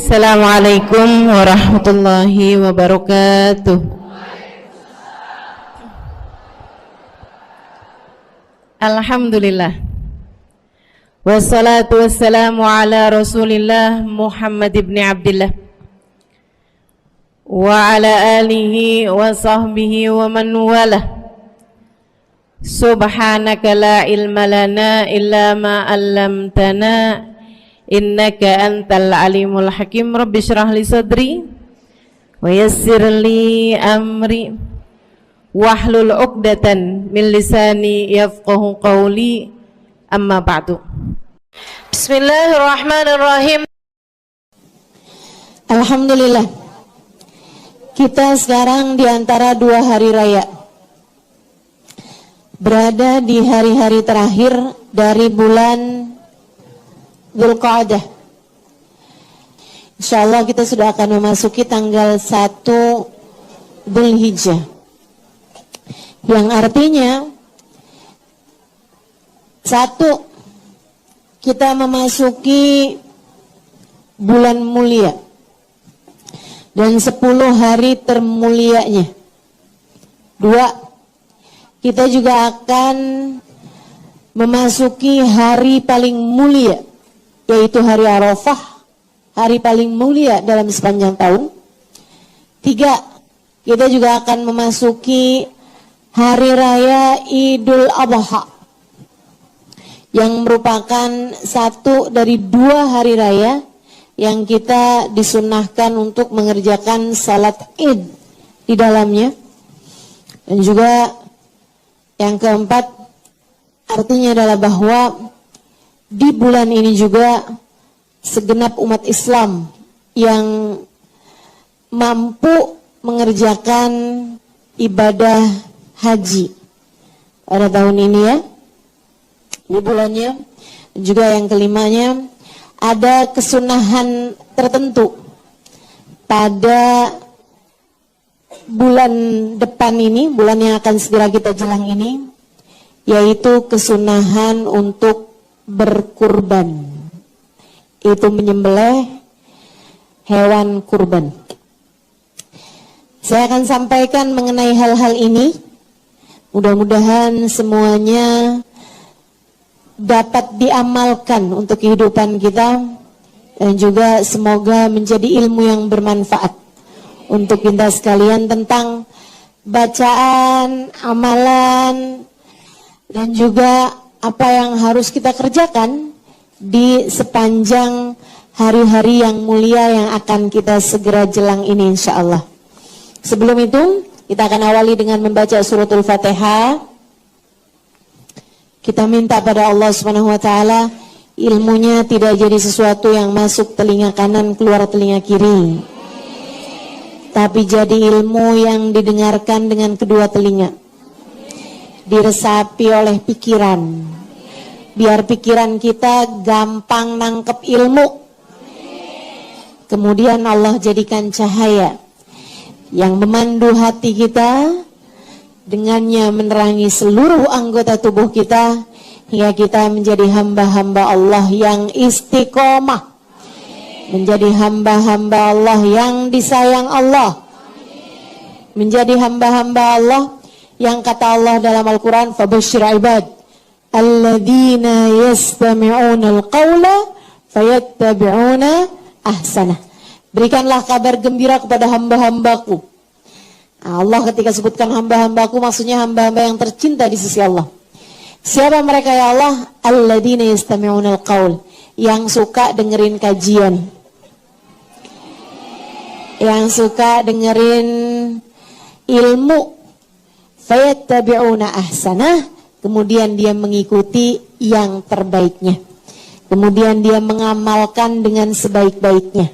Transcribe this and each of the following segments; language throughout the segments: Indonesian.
Assalamualaikum warahmatullahi wabarakatuh. Alhamdulillah. Wassalatu wassalamu ala Rasulillah Muhammad ibn Abdillah wa ala alihi wa sahbihi wa man walah. Subhanaka la ilma lana illa ma 'allamtana innaka antal alimul hakim. Rabbi syrah li sadri wa yassir li amri wahlul 'uqdatan min lisani yafqahu qawli. Amma ba'du. Bismillahirrahmanirrahim. Alhamdulillah, kita sekarang di antara dua hari raya, berada di hari-hari terakhir dari bulan Dzulqa'dah. Insyaallah kita sudah akan memasuki tanggal 1 Dzulhijjah, yang artinya satu, kita memasuki bulan mulia dan 10 hari termulianya. Dua, kita juga akan memasuki hari paling mulia, yaitu hari Arafah, hari paling mulia dalam sepanjang tahun. Tiga, kita juga akan memasuki hari raya Idul Adha, yang merupakan satu dari dua hari raya yang kita disunahkan untuk mengerjakan salat Id di dalamnya. Dan juga yang keempat, artinya adalah bahwa di bulan ini juga segenap umat Islam yang mampu mengerjakan ibadah haji pada tahun ini, ya, di bulannya. Juga yang kelimanya, ada kesunahan tertentu pada bulan depan ini, bulan yang akan segera kita jelang ini, yaitu kesunahan untuk berkurban, itu menyembelih hewan kurban. Saya akan sampaikan mengenai hal-hal ini. Mudah-mudahan semuanya dapat diamalkan untuk kehidupan kita, dan juga semoga menjadi ilmu yang bermanfaat untuk kita sekalian tentang bacaan, amalan, dan juga apa yang harus kita kerjakan di sepanjang hari-hari yang mulia yang akan kita segera jelang ini, insya Allah. Sebelum itu, kita akan awali dengan membaca suratul Fatihah. Kita minta pada Allah Subhanahu wa taala ilmunya tidak jadi sesuatu yang masuk telinga kanan keluar telinga kiri, tapi jadi ilmu yang didengarkan dengan kedua telinga, diresapi oleh pikiran, biar pikiran kita gampang nangkep ilmu. Kemudian Allah jadikan cahaya yang memandu hati kita, dengannya menerangi seluruh anggota tubuh kita, hingga kita menjadi hamba-hamba Allah yang istiqomah, menjadi hamba-hamba Allah yang disayang Allah, menjadi hamba-hamba Allah yang kata Allah dalam Al-Quran, fabashshir ibad alladzina yastami'una al-qawla fayattabi'una ahsanah. Berikanlah kabar gembira kepada hamba-hambaku. Allah ketika sebutkan hamba-hambaku, maksudnya hamba-hamba yang tercinta di sisi Allah. Siapa mereka ya Allah? Alladzina yastami'una al-qaul, yang suka dengerin kajian, yang suka dengerin ilmu. Fayattabi'una ahsanah, kemudian dia mengikuti yang terbaiknya, kemudian dia mengamalkan dengan sebaik-baiknya.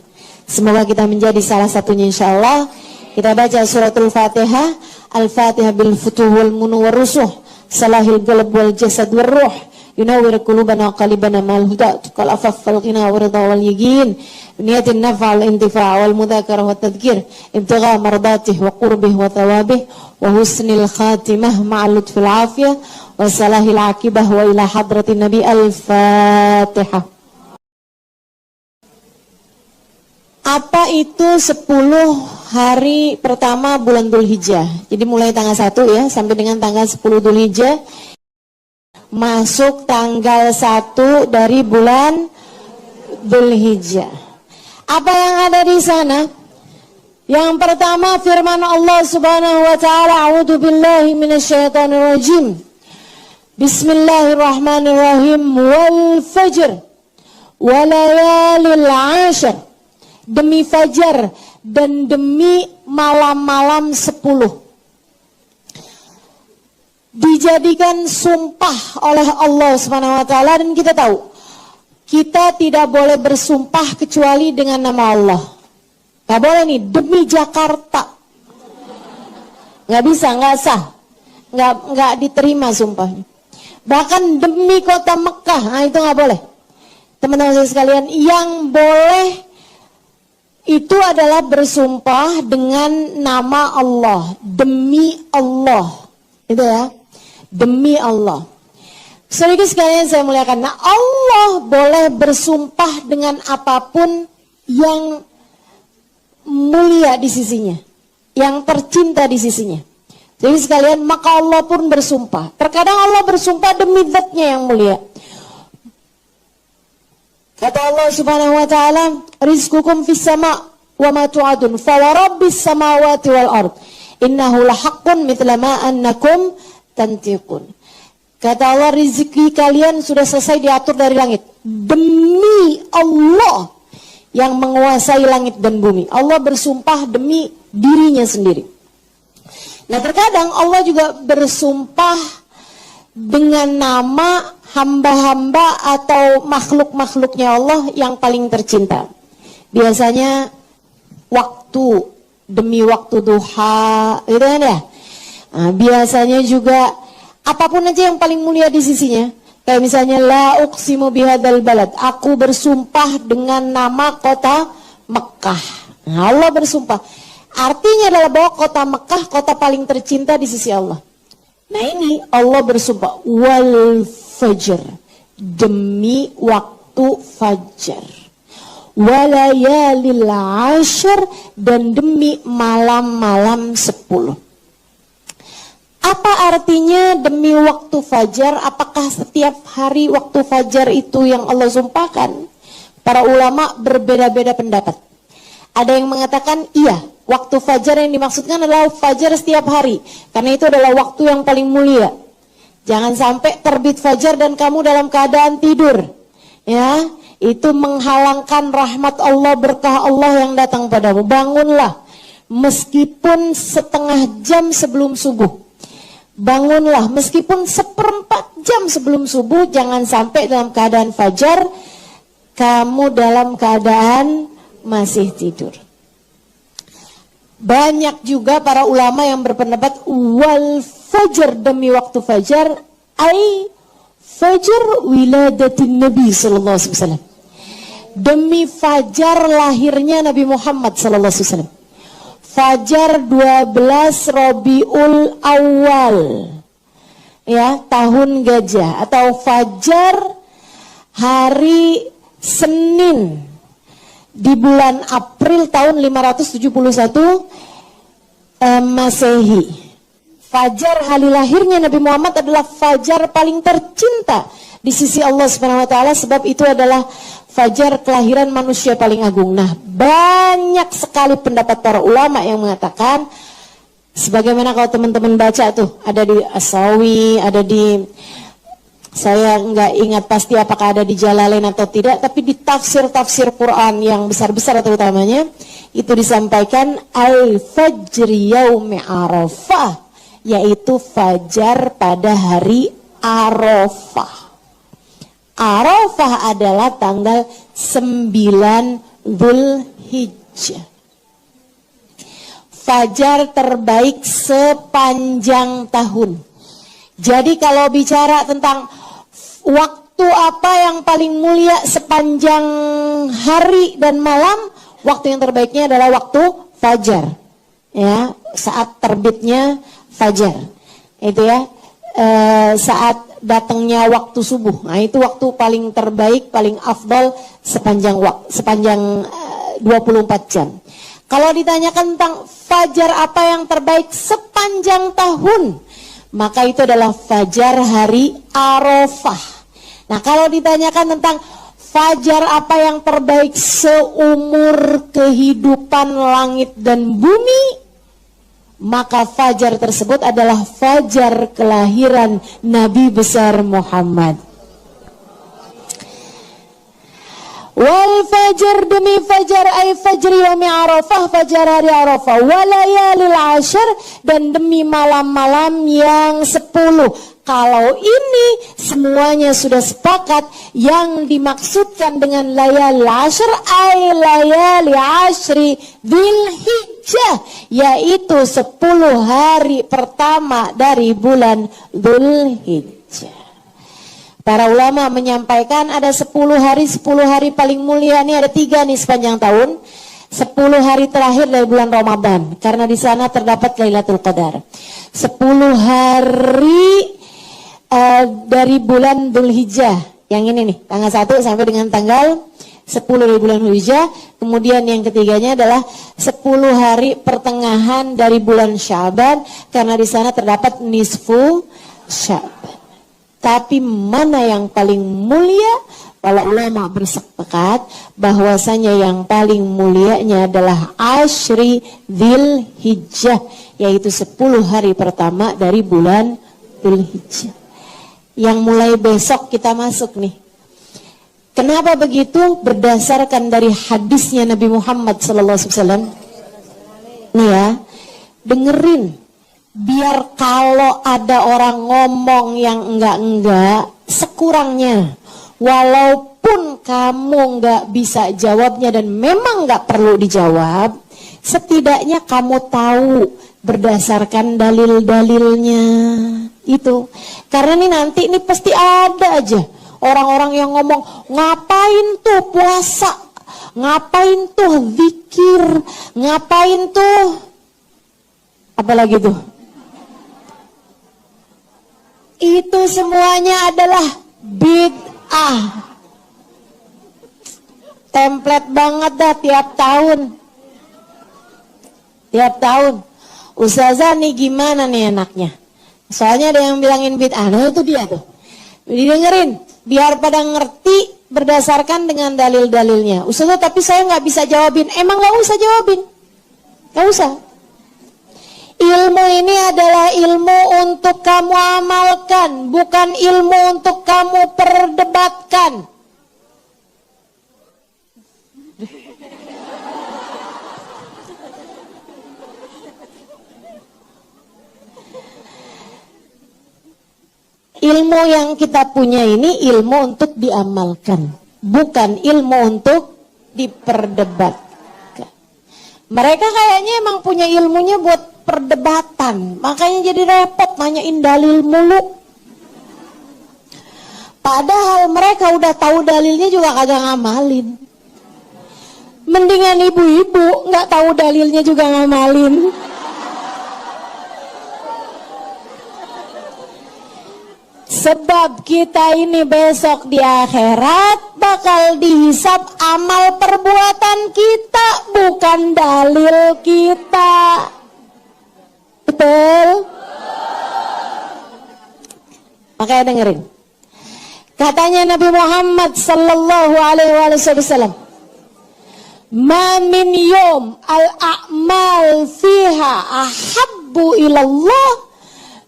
Semoga kita menjadi salah satunya, insyaallah. Kita baca suratul Fatihah. Al-Fatihah bil futuh wal munu wal rusuh, salahil qalb wal jasad wal ruh, yunawwir qulubana qalibana mal huda, tukal afaf wal ghina wal ridha wal yaqin, niyatin naf'a wal intifa' wal mudzakarah wat tadhkir, ibtigha mardatih wa qurbih wa thawabih, wa husnil khatimah ma'al lutfil afiyah wa salahil akibah wa ila hadratin nabi. Al-Fatihah. Apa itu 10 hari pertama bulan Dzulhijjah? Jadi mulai tanggal 1 ya sampai dengan tanggal 10 Dzulhijjah, masuk tanggal 1 dari bulan Dzulhijjah. Apa yang ada di sana? Yang pertama firman Allah Subhanahu wa taala, a'udzu billahi minasyaitonir rajim. Bismillahirrahmanirrahim. Wal fajr wa layalil 'ashr. Demi fajar dan demi malam-malam 10. Dijadikan sumpah oleh Allah Subhanahu wa taala, dan kita tahu kita tidak boleh bersumpah kecuali dengan nama Allah. Gak boleh nih, demi Jakarta. Gak bisa, gak sah. Gak diterima sumpahnya. Bahkan demi kota Mekah, nah itu gak boleh. Teman-teman sekalian, yang boleh itu adalah bersumpah dengan nama Allah. Demi Allah. Itu ya. Demi Allah. Saudara sekalian saya muliakan. Nah, Allah boleh bersumpah dengan apapun yang mulia di sisinya, yang tercinta di sisinya. Jadi sekalian, maka Allah pun bersumpah. Terkadang Allah bersumpah demi zatnya yang mulia. Kata Allah Subhanahu wa taala, rizqukum fis sama' wa ma tu'adun fa wa rabbis samawati wal ard innahu lahaqqun mithla ma annakum tantiqun. Kata Allah, rezeki kalian sudah selesai diatur dari langit. Demi Allah yang menguasai langit dan bumi. Allah bersumpah demi dirinya sendiri. Nah, terkadang Allah juga bersumpah dengan nama hamba-hamba atau makhluk-makhluknya Allah yang paling tercinta. Biasanya waktu, demi waktu duha, gitu kan ya. Nah, biasanya juga apapun aja yang paling mulia di sisinya. Kayak misalnya la uqsimu bihadzal balad, aku bersumpah dengan nama kota Mekah. Nah, Allah bersumpah. Artinya adalah bahwa kota Mekah kota paling tercinta di sisi Allah. Nah, ini Allah bersumpah wal fajr, demi waktu fajar. Walayalil 'ashr, dan demi malam-malam 10. Apa artinya demi waktu fajar? Apakah setiap hari waktu fajar itu yang Allah sumpahkan? Para ulama berbeda-beda pendapat. Ada yang mengatakan iya, waktu fajar yang dimaksudkan adalah fajar setiap hari, karena itu adalah waktu yang paling mulia. Jangan sampai terbit fajar dan kamu dalam keadaan tidur, ya, itu menghalangkan rahmat Allah, berkah Allah yang datang padamu. Bangunlah meskipun setengah jam sebelum subuh. Bangunlah meskipun 1/4 jam sebelum subuh. Jangan sampai dalam keadaan fajar kamu dalam keadaan masih tidur. Banyak juga para ulama yang berpendapat wal fajar, demi waktu fajar, ai fajar wiladatin Nabi sallallahu alaihi wasallam, demi fajar lahirnya Nabi Muhammad sallallahu alaihi wasallam. Fajar 12 Rabiul Awal, ya, tahun gajah, atau fajar hari Senin di bulan April tahun 571 Masehi. Fajar hari lahirnya Nabi Muhammad adalah fajar paling tercinta di sisi Allah Subhanahu wa taala, sebab itu adalah fajar kelahiran manusia paling agung. Nah, banyak sekali pendapat para ulama yang mengatakan, sebagaimana kalau teman-teman baca tuh, ada di As-Sawi, ada di, saya nggak ingat pasti apakah ada di Jalalain atau tidak, tapi di tafsir-tafsir Quran yang besar-besar terutamanya, itu disampaikan al-fajri yaumi Arafah, yaitu fajar pada hari Arafah. Arafah adalah tanggal 9 Dzulhijjah. Fajar terbaik sepanjang tahun. Jadi kalau bicara tentang waktu apa yang paling mulia sepanjang hari dan malam, waktu yang terbaiknya adalah waktu fajar. Ya, saat terbitnya fajar. Itu ya, saat datangnya waktu subuh. Nah, itu waktu paling terbaik, paling afdal sepanjang 24 jam. Kalau ditanyakan tentang fajar apa yang terbaik sepanjang tahun, maka itu adalah fajar hari Arafah. Nah, kalau ditanyakan tentang fajar apa yang terbaik seumur kehidupan langit dan bumi, maka fajar tersebut adalah fajar kelahiran Nabi besar Muhammad. Wal fajar demi fajar ay fajri yaumi Arafah, fajar hari Arafah, walayalil ashar, dan demi malam-malam yang 10. Kalau ini semuanya sudah sepakat, yang dimaksudkan dengan layalil ashar ay layali ashri Dzulhijjah, yaitu 10 hari pertama dari bulan Dzulhijjah. Para ulama menyampaikan ada 10 hari paling mulia. Ini ada 3 nih sepanjang tahun. 10 hari terakhir dari bulan Ramadan, karena di sana terdapat Lailatul Qadar. 10 hari dari bulan Dzulhijjah, yang ini nih, tanggal 1 sampai dengan tanggal 10 dari bulan Dzulhijjah. Kemudian yang ketiganya adalah 10 hari pertengahan dari bulan Sya'ban, karena di sana terdapat nisfu Sya'ban. Tapi mana yang paling mulia? Para ulama bersepakat bahwasanya yang paling mulianya adalah Ashri Dzulhijjah, yaitu 10 hari pertama dari bulan Dzulhijjah. Yang mulai besok kita masuk nih. Kenapa begitu? Berdasarkan dari hadisnya Nabi Muhammad SAW. Nih ya, dengerin. Biar kalau ada orang ngomong yang enggak-enggak, sekurangnya, walaupun kamu enggak bisa jawabnya dan memang enggak perlu dijawab, setidaknya kamu tahu berdasarkan dalil-dalilnya. Itu. Karena nih nanti ini pasti ada aja orang-orang yang ngomong, ngapain tuh puasa, ngapain tuh zikir, ngapain tuh apalagi tuh. Itu semuanya adalah bid'ah. Template banget dah tiap tahun. Tiap tahun. Ustazah nih gimana nih enaknya? Soalnya ada yang bilangin bid'ah. Nah itu dia tuh. Didengerin. Biar pada ngerti berdasarkan dengan dalil-dalilnya. Ustazah tapi saya nggak bisa jawabin. Emang nggak usah jawabin. Nggak usah. Ilmu ini adalah ilmu untuk kamu amalkan, bukan ilmu untuk kamu perdebatkan. Ilmu yang kita punya ini ilmu untuk diamalkan, bukan ilmu untuk diperdebatkan. Mereka kayaknya emang punya ilmunya buat perdebatan, makanya jadi repot nanyain dalil mulu. Padahal mereka udah tahu dalilnya juga kagak ngamalin. Mendingan ibu-ibu nggak tahu dalilnya juga ngamalin. Sebab kita ini besok di akhirat bakal dihisab amal perbuatan kita, bukan dalil kita. Betul? Makanya dengerin. Katanya Nabi Muhammad sallallahu alaihi wasallam, "Ma min yawm al-a'mal fiha ahabbu ilallah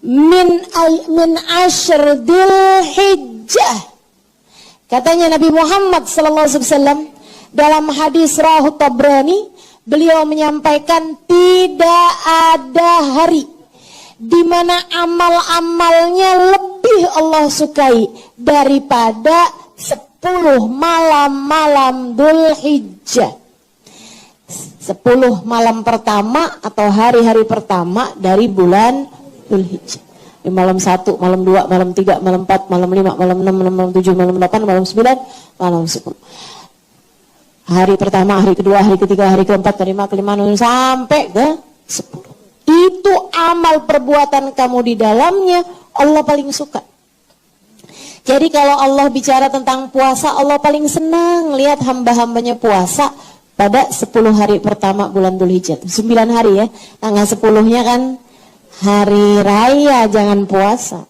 min ashr Dzulhijjah." Katanya Nabi Muhammad sallallahu alaihi wasallam dalam hadis Rahu Tabrani, beliau menyampaikan tidak ada hari di mana amal-amalnya lebih Allah sukai daripada 10 malam-malam Dzulhijjah. 10 malam pertama atau hari-hari pertama dari bulan Dzulhijjah. Malam 1, malam 2, malam 3, malam 4, malam 5, malam 6, malam 7, malam 8, malam 9, malam 10. Hari pertama, hari kedua, hari ketiga, hari keempat, kelima, sampai ke 10. Itu amal perbuatan kamu di dalamnya Allah paling suka. Jadi kalau Allah bicara tentang puasa, Allah paling senang lihat hamba-hambanya puasa pada 10 hari pertama bulan Dzulhijjah. 9 hari ya. Tanggal 10-nya kan hari raya, jangan puasa.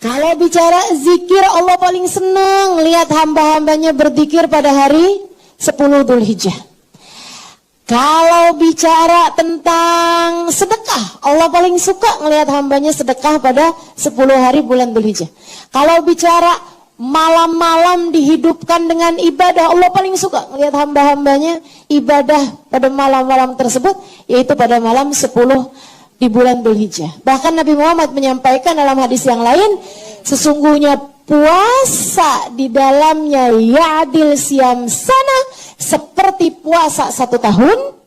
Kalau bicara zikir, Allah paling senang lihat hamba-hambanya berzikir pada hari 10 Dzulhijjah. Kalau bicara tentang sedekah, Allah paling suka melihat hambanya sedekah pada 10 hari bulan Dzulhijjah. Kalau bicara malam-malam dihidupkan dengan ibadah, Allah paling suka melihat hamba-hambanya ibadah pada malam-malam tersebut, yaitu pada malam 10 di bulan Dzulhijjah. Bahkan Nabi Muhammad menyampaikan dalam hadis yang lain, sesungguhnya puasa di dalamnya ya'dil siyam sana, seperti puasa 1 tahun,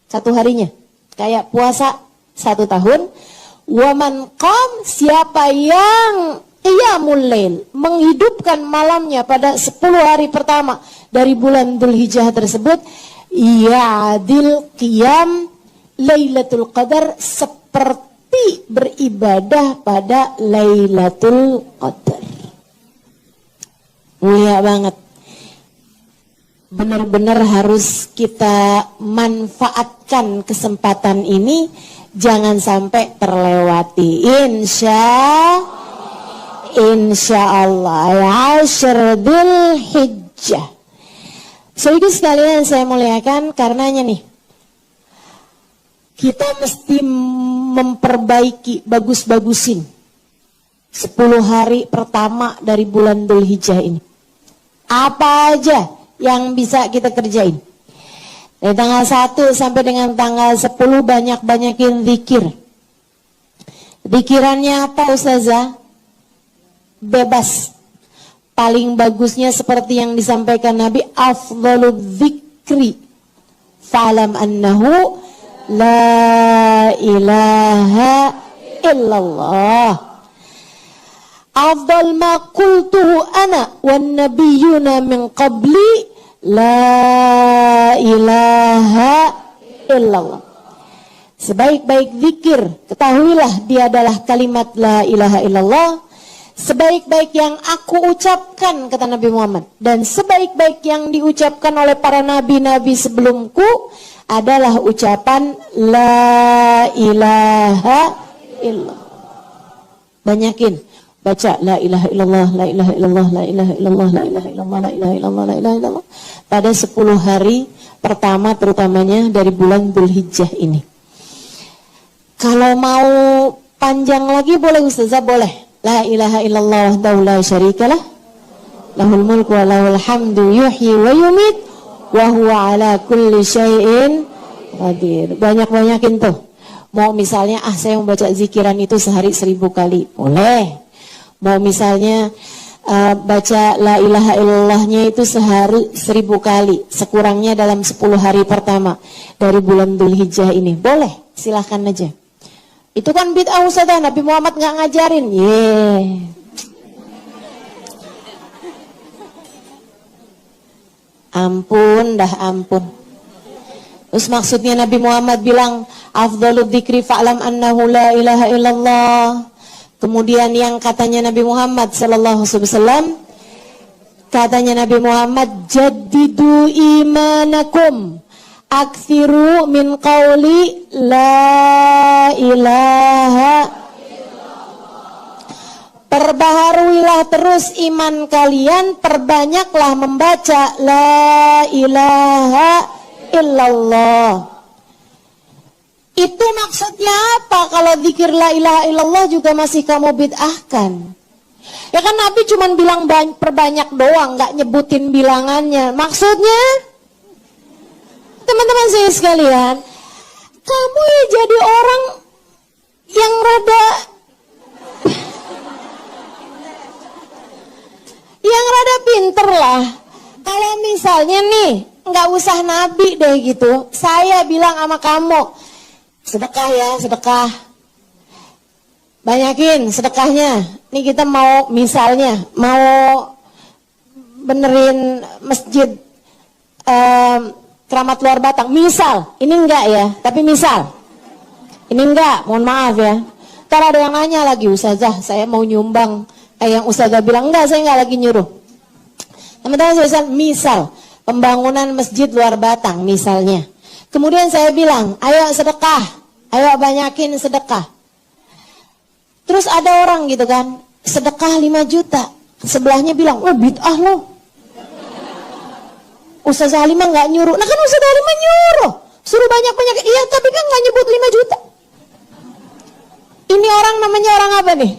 1 harinya kayak puasa 1 tahun. Waman qam, siapa yang qiyamul lail, menghidupkan malamnya pada 10 hari pertama dari bulan Dzulhijjah tersebut, ya'dil qiyam Lailatul Qadar, seperti beribadah pada Lailatul Qadar. Mulia banget. Benar-benar harus kita manfaatkan kesempatan ini, jangan sampai terlewati. Insya Allah Ashr Dzulhijjah. Saudara sekalian saya muliakan, karenanya nih kita mesti memperbaiki, bagus-bagusin 10 hari pertama dari bulan Dzulhijjah ini. Apa aja yang bisa kita kerjain? Dari tanggal 1 sampai dengan tanggal 10 banyak-banyakin zikir. Zikirannya apa Ustazah? Bebas. Paling bagusnya seperti yang disampaikan Nabi, afdhalul dzikri fa'lam annahu la ilaha illallah. Afdal ma qultuhu ana wan nabiyyuna min qabli la ilaha illallah. Sebaik-baik zikir, ketahuilah dia adalah kalimat la ilaha illallah. Sebaik-baik yang aku ucapkan, kata Nabi Muhammad, dan sebaik-baik yang diucapkan oleh para nabi-nabi sebelumku adalah ucapan la ilaha illallah. Banyakin baca la ilaha illallah, la ilaha illallah, la ilaha illallah, la ilaha illallah, la ilaha illallah, la ilaha illallah pada 10 hari pertama terutamanya dari bulan Dzulhijjah ini. Kalau mau panjang lagi boleh Ustazah, boleh. La ilaha illallah wahdahu la syarikalah, lahul mulku wa lahul hamdu yuhyi wa yumit wa huwa ala kulli syai'in qadir. Banyak-banyakin tuh. Mau misalnya saya membaca zikiran itu sehari 1000 kali, boleh. Mau misalnya baca la ilaha illallahnya itu sehari 1000 kali, sekurangnya dalam 10 hari pertama dari bulan Dzulhijjah ini, boleh, silahkan aja. Itu kan bid'ah Ustazah, Nabi Muhammad nggak ngajarin. Ampun dah ampun. Terus maksudnya Nabi Muhammad bilang afdhalud dzikri fa'lam annahu la ilaha illallah. Kemudian yang katanya Nabi Muhammad sallallahu alaihi wasallam, katanya Nabi Muhammad, jaddidu imanakum, aksiru min qawli la ilaha. Perbaharuilah terus iman kalian, perbanyaklah membaca la ilaha illallah. Itu maksudnya apa? Kalau zikir la ilaha illallah juga masih kamu bid'ahkan. Ya kan Nabi cuma bilang perbanyak doang, nggak nyebutin bilangannya. Maksudnya, teman-teman saya sekalian, kamu ya jadi orang yang rada pinter lah. Kalau misalnya nih, nggak usah Nabi deh gitu, saya bilang sama kamu, sedekah ya, sedekah. Banyakin sedekahnya. Nih kita mau misalnya, mau benerin masjid Keramat Luar Batang, misal, ini enggak ya, tapi misal, ini enggak, mohon maaf ya. Ntar ada yang nanya lagi, Ustazah, saya mau nyumbang, yang Ustazah bilang, enggak, saya enggak lagi nyuruh. Teman-teman saya misal, pembangunan masjid luar Batang misalnya. Kemudian saya bilang, ayo sedekah, ayo banyakin sedekah. Terus ada orang gitu kan, sedekah 5 juta. Sebelahnya bilang, oh bid'ah loh. Ustaz Halimah nggak nyuruh. Nah kan Ustaz Halimah nyuruh, suruh banyak-banyak. Iya tapi kan nggak nyebut 5 juta. Ini orang namanya orang apa nih?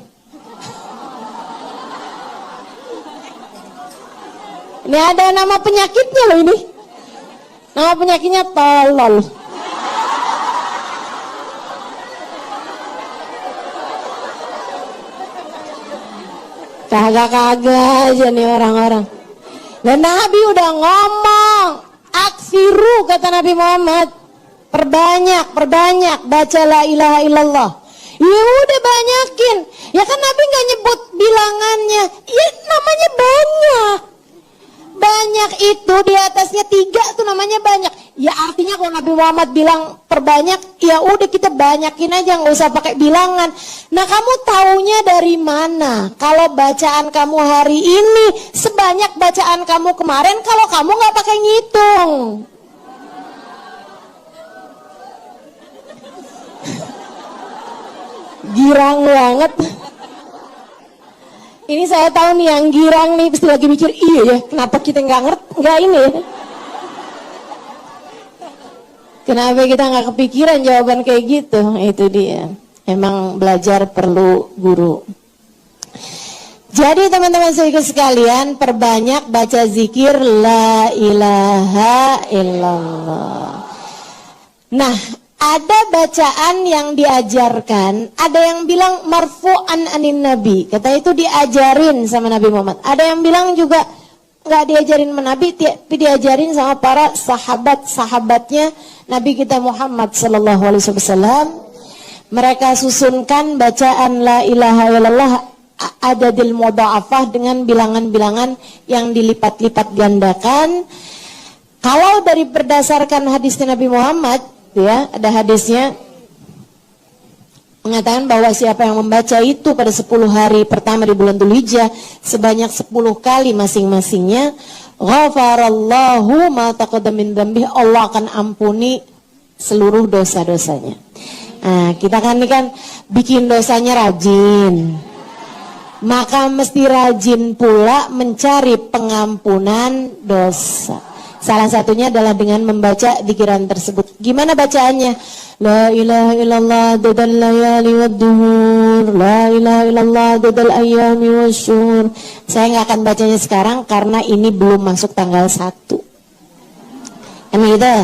Ini ada nama penyakitnya loh ini. Nama penyakitnya tolol. Kagak-kagak aja nih orang-orang. Dan Nabi udah ngomong, aksiru kata Nabi Muhammad, perbanyak baca la ilaha illallah. Ya udah banyakin. Ya kan Nabi nggak nyebut bilangannya. Ya namanya banyak. Banyak itu di atasnya 3 tuh namanya banyak. Ya artinya kalau Nabi Muhammad bilang perbanyak, ya udah kita banyakin aja, nggak usah pakai bilangan. Nah kamu taunya dari mana? Kalau bacaan kamu hari ini sebanyak bacaan kamu kemarin, kalau kamu nggak pakai ngitung. Girang banget. Ini saya tahu nih yang girang nih pasti lagi mikir, iya ya kenapa kita nggak ngerti, nggak ini ya. Kenapa kita nggak kepikiran jawaban kayak gitu? Itu dia. Emang belajar perlu guru. Jadi teman-teman sekalian, perbanyak baca zikir la ilaha illallah. Nah, ada bacaan yang diajarkan, ada yang bilang marfu'an anin nabi, kata itu diajarin sama Nabi Muhammad. Ada yang bilang juga nggak diajarin sama Nabi, tapi diajarin sama para sahabatnya Nabi kita Muhammad sallallahu alaihi wasallam. Mereka susunkan bacaan la ilaha illallah adadil mudha'afah dengan bilangan-bilangan yang dilipat-lipat gandakan. Kalau dari berdasarkan hadis Nabi Muhammad, ya, ada hadisnya mengatakan bahwa siapa yang membaca itu pada 10 hari pertama di bulan Dzulhijjah sebanyak 10 kali masing-masingnya, ghafarallahu ma taqaddama min dzambihi, Allah akan ampuni seluruh dosa-dosanya. Nah, kita kan ini kan bikin dosanya rajin, maka mesti rajin pula mencari pengampunan dosa. Salah satunya adalah dengan membaca dzikiran tersebut. Gimana bacaannya? La ilaha illallah dadal layali wad-duhur, la ilaha illallah dadal ayami wasyhur. Saya nggak akan bacanya sekarang karena ini belum masuk tanggal 1. Kan gitu.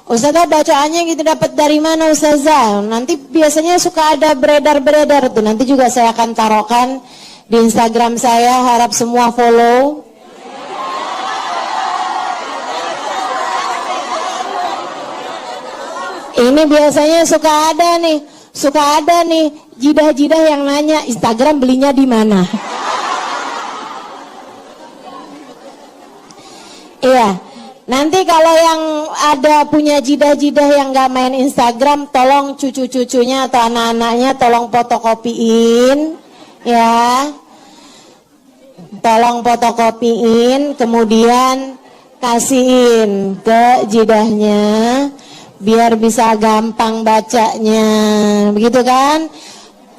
Ustazah, bacaannya gitu dapat dari mana Ustazah? Nanti biasanya suka ada beredar-beredar tuh. Nanti juga saya akan taruhkan di Instagram saya, harap semua follow. Ini biasanya suka ada nih jidah-jidah yang nanya Instagram belinya di mana. Iya, nanti kalau yang ada punya jidah-jidah yang nggak main Instagram, tolong cucu-cucunya atau anak-anaknya tolong fotokopiin, ya. Tolong fotokopiin, kemudian kasihin ke jidahnya. Biar bisa gampang bacanya, begitu kan?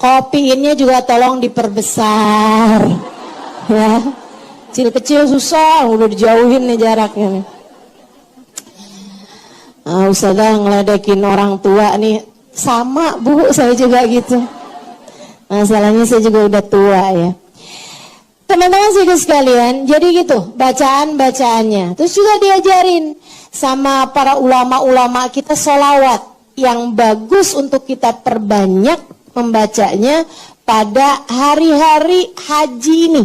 Kopiinnya juga tolong diperbesar, ya. Kecil-kecil susah, udah dijauhin nih jaraknya. Ustazah ngeledekin orang tua nih, sama bu, saya juga gitu. Masalahnya saya juga udah tua ya. Teman-teman sekalian, jadi gitu bacaan-bacaannya. Terus juga diajarin sama para ulama-ulama kita sholawat yang bagus untuk kita perbanyak membacanya pada hari-hari haji ini.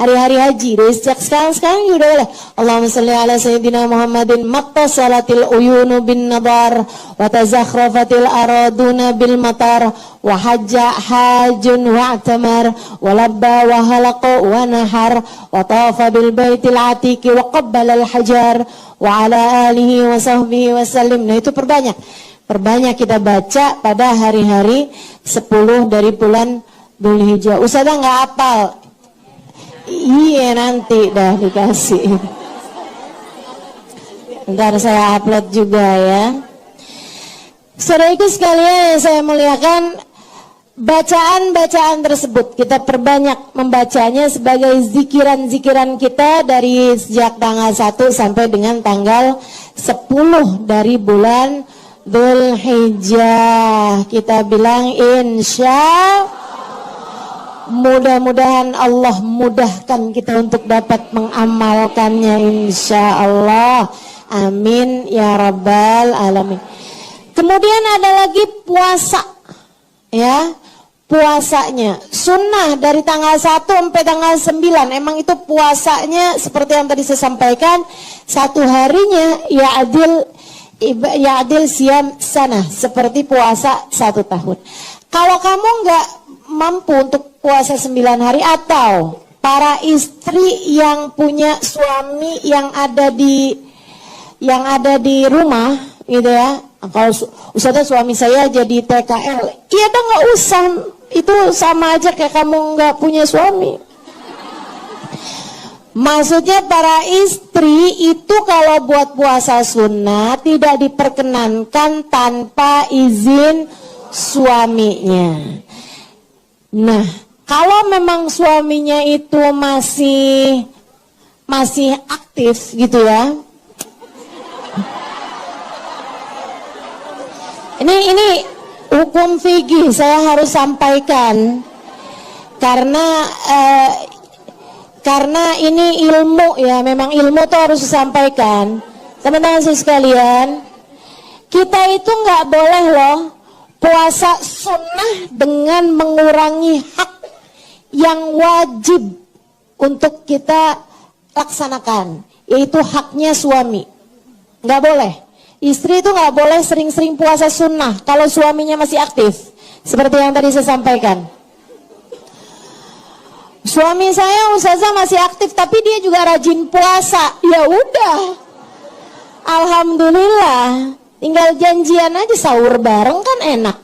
Hari-hari haji, dari sejak sekarang juga boleh. Allahumma salli ala sayyidina Muhammadin maqqasalatil uyunu bin nadar wa tazakhrafatil araduna bil matar wa hajja hajun wa atamar wa labba wa halaqa wa nahar wa tafa bil baitil atiqi wa qabbala al hajar wa ala alihi wa sahbihi wa sallim. Nah itu perbanyak kita baca pada hari-hari 10 dari bulan Dzulhijjah. Ustazah nggak hafal. Iya nanti dah dikasih. Ntar saya upload juga ya. Saudaraku sekalian yang saya muliakan, bacaan-bacaan tersebut kita perbanyak membacanya sebagai zikiran-zikiran kita dari sejak tanggal 1 sampai dengan tanggal 10 dari bulan Dzulhijjah. Kita bilang insya, mudah-mudahan Allah mudahkan kita untuk dapat mengamalkannya, insya Allah. Amin ya rabbal alamin. Kemudian ada lagi puasa, ya, puasanya sunnah dari tanggal 1 sampai tanggal 9. Emang itu puasanya seperti yang tadi saya sampaikan, satu harinya ya adil siam sana, seperti puasa 1 tahun. Kalau kamu nggak mampu untuk puasa 9 hari, atau para istri yang punya suami yang ada di rumah gitu ya, kalau Ustazah suami saya jadi TKL, iya dah nggak usah, itu sama aja kayak kamu nggak punya suami. Maksudnya para istri itu kalau buat puasa sunnah tidak diperkenankan tanpa izin suaminya. Nah, kalau memang suaminya itu masih aktif gitu ya. Ini hukum fikih saya harus sampaikan karena ini ilmu ya, memang ilmu tuh harus disampaikan. Teman-teman sekalian, kita itu nggak boleh loh puasa sunnah dengan mengurangi hak yang wajib untuk kita laksanakan, yaitu haknya suami. Nggak boleh. Istri itu nggak boleh sering-sering puasa sunnah kalau suaminya masih aktif, seperti yang tadi saya sampaikan. Suami saya Ustazah masih aktif tapi dia juga rajin puasa, ya udah, alhamdulillah, tinggal janjian aja sahur bareng kan enak.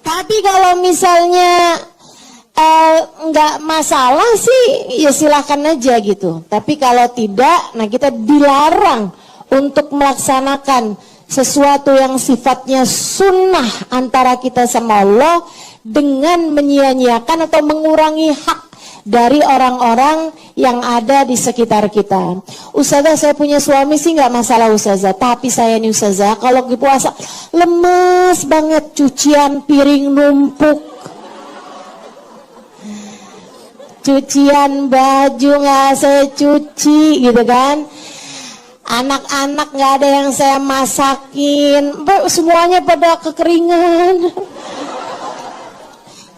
Tapi kalau misalnya nggak masalah sih, ya silahkan aja gitu. Tapi kalau tidak, nah kita dilarang untuk melaksanakan sesuatu yang sifatnya sunnah antara kita sama Allah dengan menyia-nyiakan atau mengurangi hak dari orang-orang yang ada di sekitar kita. Ustazah saya punya suami sih nggak masalah Ustazah, tapi saya nih Ustazah kalau puasa lemes banget, cucian piring numpuk, cucian baju nggak saya cuci gitu kan. Anak-anak nggak ada yang saya masakin, semuanya pada kekeringan.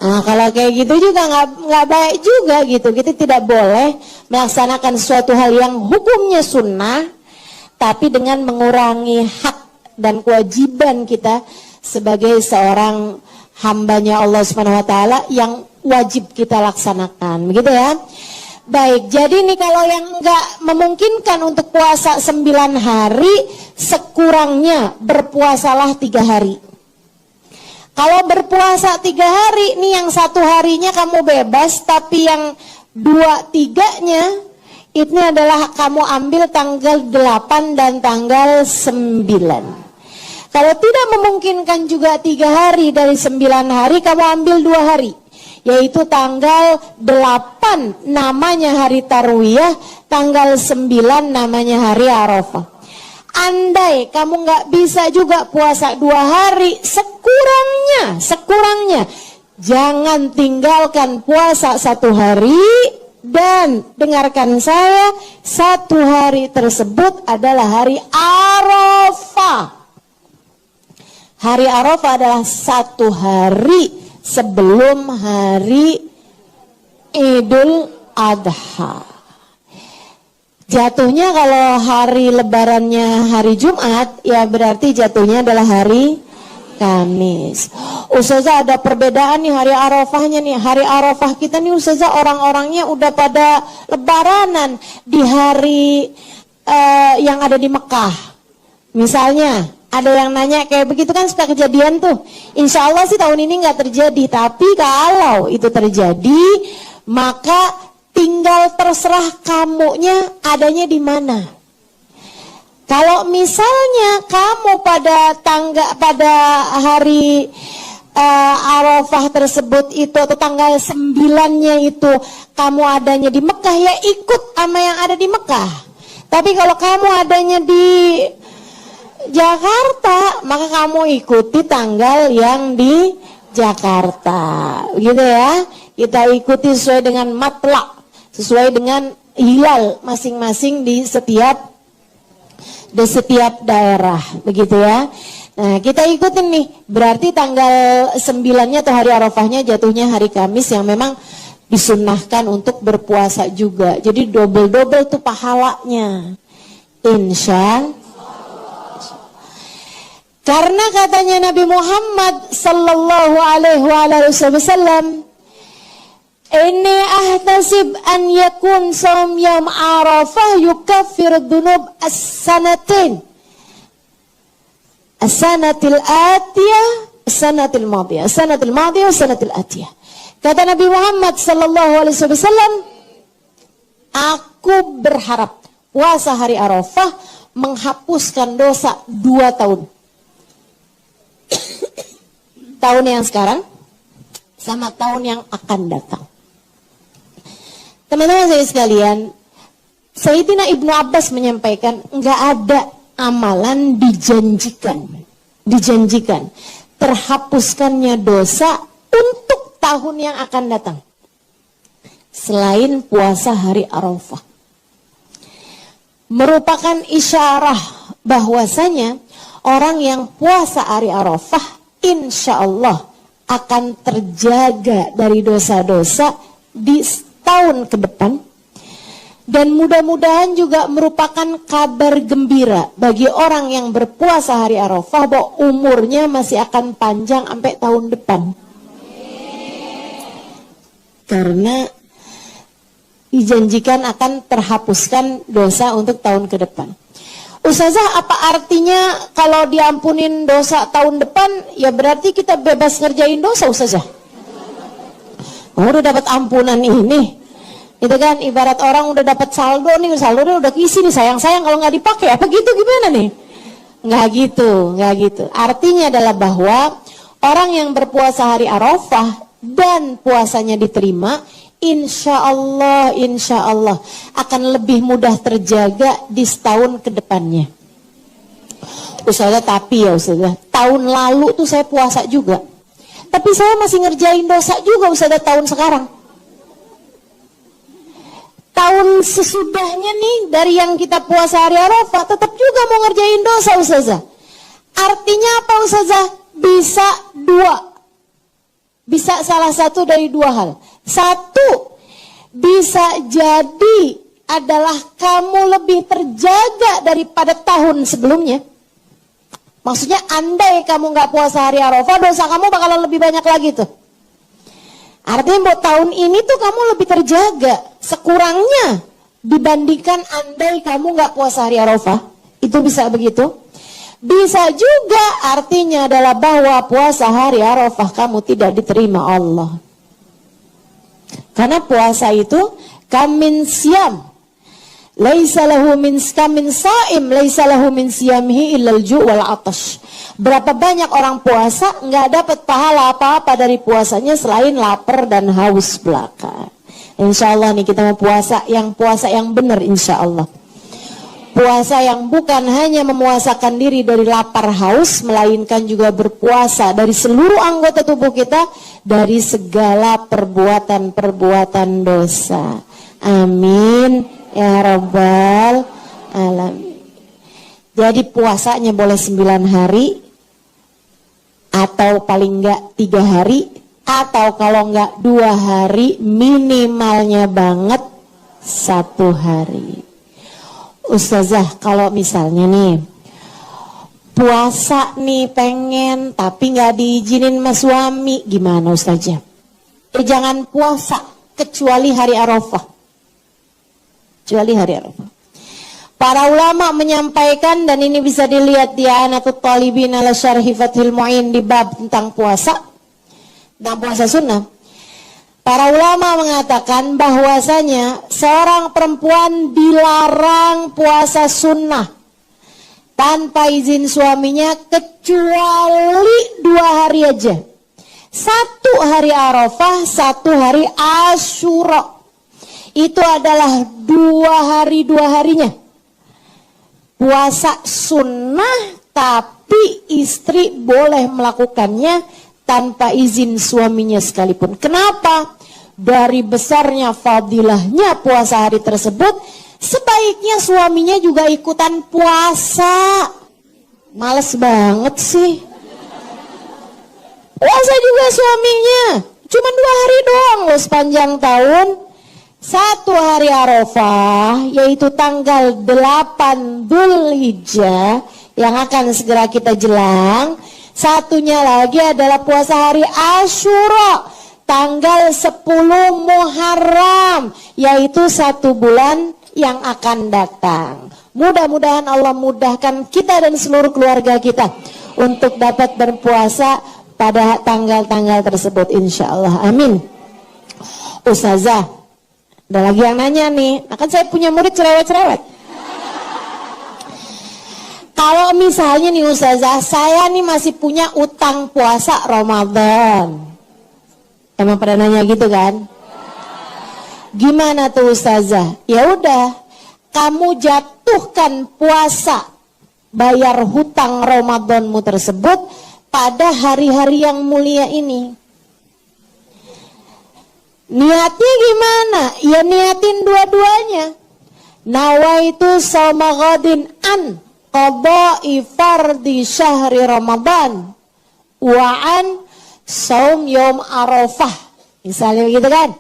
Nah kalau kayak gitu juga nggak baik juga gitu. Kita tidak boleh melaksanakan suatu hal yang hukumnya sunnah, tapi dengan mengurangi hak dan kewajiban kita sebagai seorang hambanya Allah Subhanahu Wa Taala yang wajib kita laksanakan, begitu ya. Baik, jadi nih kalau yang nggak memungkinkan untuk puasa 9 hari, sekurangnya berpuasalah 3 hari. Kalau berpuasa 3 hari, nih yang 1 harinya kamu bebas, tapi yang 2-3-nya, ini adalah kamu ambil tanggal 8 dan tanggal 9. Kalau tidak memungkinkan juga 3 hari dari 9 hari, kamu ambil 2 hari. Yaitu tanggal 8 namanya hari Tarwiyah, tanggal 9 namanya hari Arafah. Andai kamu nggak bisa juga puasa 2 hari, sekurangnya jangan tinggalkan puasa 1 hari, dan dengarkan saya, 1 hari tersebut adalah hari Arafah. Hari Arafah adalah 1 hari sebelum hari Idul Adha. Jatuhnya kalau hari lebarannya hari Jumat, ya berarti jatuhnya adalah hari Kamis. Ustazah ada perbedaan nih hari Arafahnya nih. Hari Arafah kita nih Ustazah orang-orangnya udah pada lebaranan di hari yang ada di Mekah. Misalnya ada yang nanya kayak begitu kan, suka kejadian tuh. Insya Allah sih tahun ini nggak terjadi, tapi kalau itu terjadi, maka tinggal terserah kamunya adanya di mana. Kalau misalnya kamu pada hari Arafah tersebut itu atau tanggal 9-nya itu kamu adanya di Mekah, ya ikut sama yang ada di Mekah. Tapi kalau kamu adanya di Jakarta, maka kamu ikuti tanggal yang di Jakarta, gitu ya. Kita ikuti sesuai dengan matlak, sesuai dengan hilal masing-masing di setiap daerah, begitu ya. Nah, kita ikutin nih, berarti tanggal 9-nya atau hari Arafahnya jatuhnya hari Kamis yang memang disunnahkan untuk berpuasa juga. Jadi double-double tuh pahalanya. Insya Karena katanya Nabi Muhammad sallallahu alaihi wasallam, "Inni ahtasib an yakun shaum yaum Arafah yukaffir dzunub as-sanatin. As-sanatil atiyah, as-sanatil madiyah, as-sanatil madiyah, as-sanatil atiyah." Kata Nabi Muhammad sallallahu alaihi wasallam, aku berharap puasa hari Arafah menghapuskan dosa 2 tahun. Tahun yang sekarang sama tahun yang akan datang. Teman-teman saya sekalian, Sayyidina Ibnu Abbas menyampaikan, enggak ada amalan dijanjikan terhapuskannya dosa untuk tahun yang akan datang selain puasa hari Arafah. Merupakan isyarah bahwasanya orang yang puasa hari Arafah insya Allah akan terjaga dari dosa-dosa di tahun ke depan. Dan mudah-mudahan juga merupakan kabar gembira bagi orang yang berpuasa hari Arafah bahwa umurnya masih akan panjang sampai tahun depan. Karena dijanjikan akan terhapuskan dosa untuk tahun ke depan. Ustazah, apa artinya kalau diampunin dosa tahun depan, ya berarti kita bebas ngerjain dosa, Ustazah? Oh, udah dapat ampunan ini. Itu kan ibarat orang udah dapat saldo nih, saldonya udah keisi nih, sayang-sayang kalau nggak dipakai, apa gitu gimana nih? Nggak gitu. Artinya adalah bahwa orang yang berpuasa hari Arafah dan puasanya diterima, insya Allah akan lebih mudah terjaga di setahun ke depannya. Ustazah, tapi ya Ustazah, tahun lalu tuh saya puasa juga, tapi saya masih ngerjain dosa juga Ustazah tahun sekarang. Tahun sesudahnya nih, dari yang kita puasa hari Arafah, tetap juga mau ngerjain dosa Ustazah. Artinya apa Ustazah? Bisa salah satu dari 2 hal. Satu, bisa jadi adalah kamu lebih terjaga daripada tahun sebelumnya. Maksudnya andai kamu nggak puasa hari Arafah, dosa kamu bakalan lebih banyak lagi tuh. Artinya buat tahun ini tuh kamu lebih terjaga sekurangnya dibandingkan andai kamu nggak puasa hari Arafah. Itu bisa begitu. Bisa juga artinya adalah bahwa puasa hari Arafah kamu tidak diterima Allah. Karena puasa itu kamin siam, laisa lahu min kamin saim, laisa lahu min siyamihi illal ju' wal atash. Berapa banyak orang puasa nggak dapat pahala apa-apa dari puasanya selain lapar dan haus belaka. Insya Allah nih kita mau puasa yang benar insya Allah. Puasa yang bukan hanya memuasakan diri dari lapar haus, melainkan juga berpuasa dari seluruh anggota tubuh kita dari segala perbuatan-perbuatan dosa. Amin ya rabbal alamin. Jadi puasanya boleh 9 hari atau paling enggak 3 hari, atau kalau enggak 2 hari, minimalnya banget 1 hari. Ustazah, kalau misalnya nih puasa nih pengen tapi nggak diizinin sama suami, gimana Ustazah? Jangan puasa kecuali hari Arafah. Para ulama menyampaikan, dan ini bisa dilihat di Anatut Talibin ala Syarhi Fathil Mu'in di bab tentang puasa dan puasa sunnah. Para ulama mengatakan bahwasanya seorang perempuan dilarang puasa sunnah tanpa izin suaminya kecuali 2 hari aja. 1 hari Arafah, 1 hari Asyura. Itu adalah 2 hari 2 harinya. Puasa sunnah tapi istri boleh melakukannya tanpa izin suaminya sekalipun. Kenapa? Dari besarnya fadilahnya puasa hari tersebut, sebaiknya suaminya juga ikutan puasa. Males banget sih. Puasa juga suaminya. Cuma 2 hari doang loh sepanjang tahun. 1 hari Arafah, yaitu tanggal 8 Dzulhijjah yang akan segera kita jelang. Satunya lagi adalah puasa hari Asyura, tanggal 10 Muharram, yaitu 1 bulan yang akan datang. Mudah-mudahan Allah mudahkan kita dan seluruh keluarga kita untuk dapat berpuasa pada tanggal-tanggal tersebut, insya Allah. Amin. Ustazah, ada lagi yang nanya nih, nah kan saya punya murid cerewet-cerewet. Kalau misalnya nih Ustazah, saya nih masih punya utang puasa Ramadan. Emang pada nanya gitu kan? Gimana tuh Ustazah? Ya udah, kamu jatuhkan puasa, bayar hutang Ramadanmu tersebut pada hari-hari yang mulia ini. Niatnya gimana? Ya niatin dua-duanya. Nawaitu shauma ghadin an qada'i fardhi syahri Ramadan wa an shaum yaum Arafah. Misalnya gitu kan?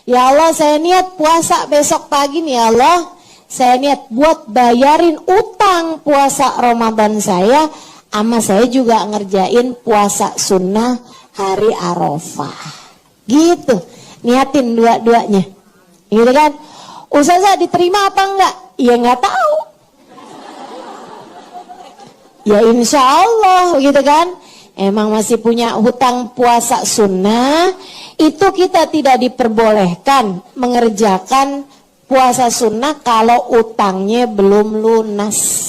Ya Allah, saya niat puasa besok pagi nih ya Allah. Saya niat buat bayarin utang puasa Ramadan saya, sama saya juga ngerjain puasa sunnah hari Arafah. Gitu. Niatin dua-duanya, gitu kan? Ustazah diterima apa enggak? Ya nggak tahu. Ya insya Allah, gitu kan? Emang masih punya hutang puasa sunnah, itu kita tidak diperbolehkan mengerjakan puasa sunnah kalau utangnya belum lunas.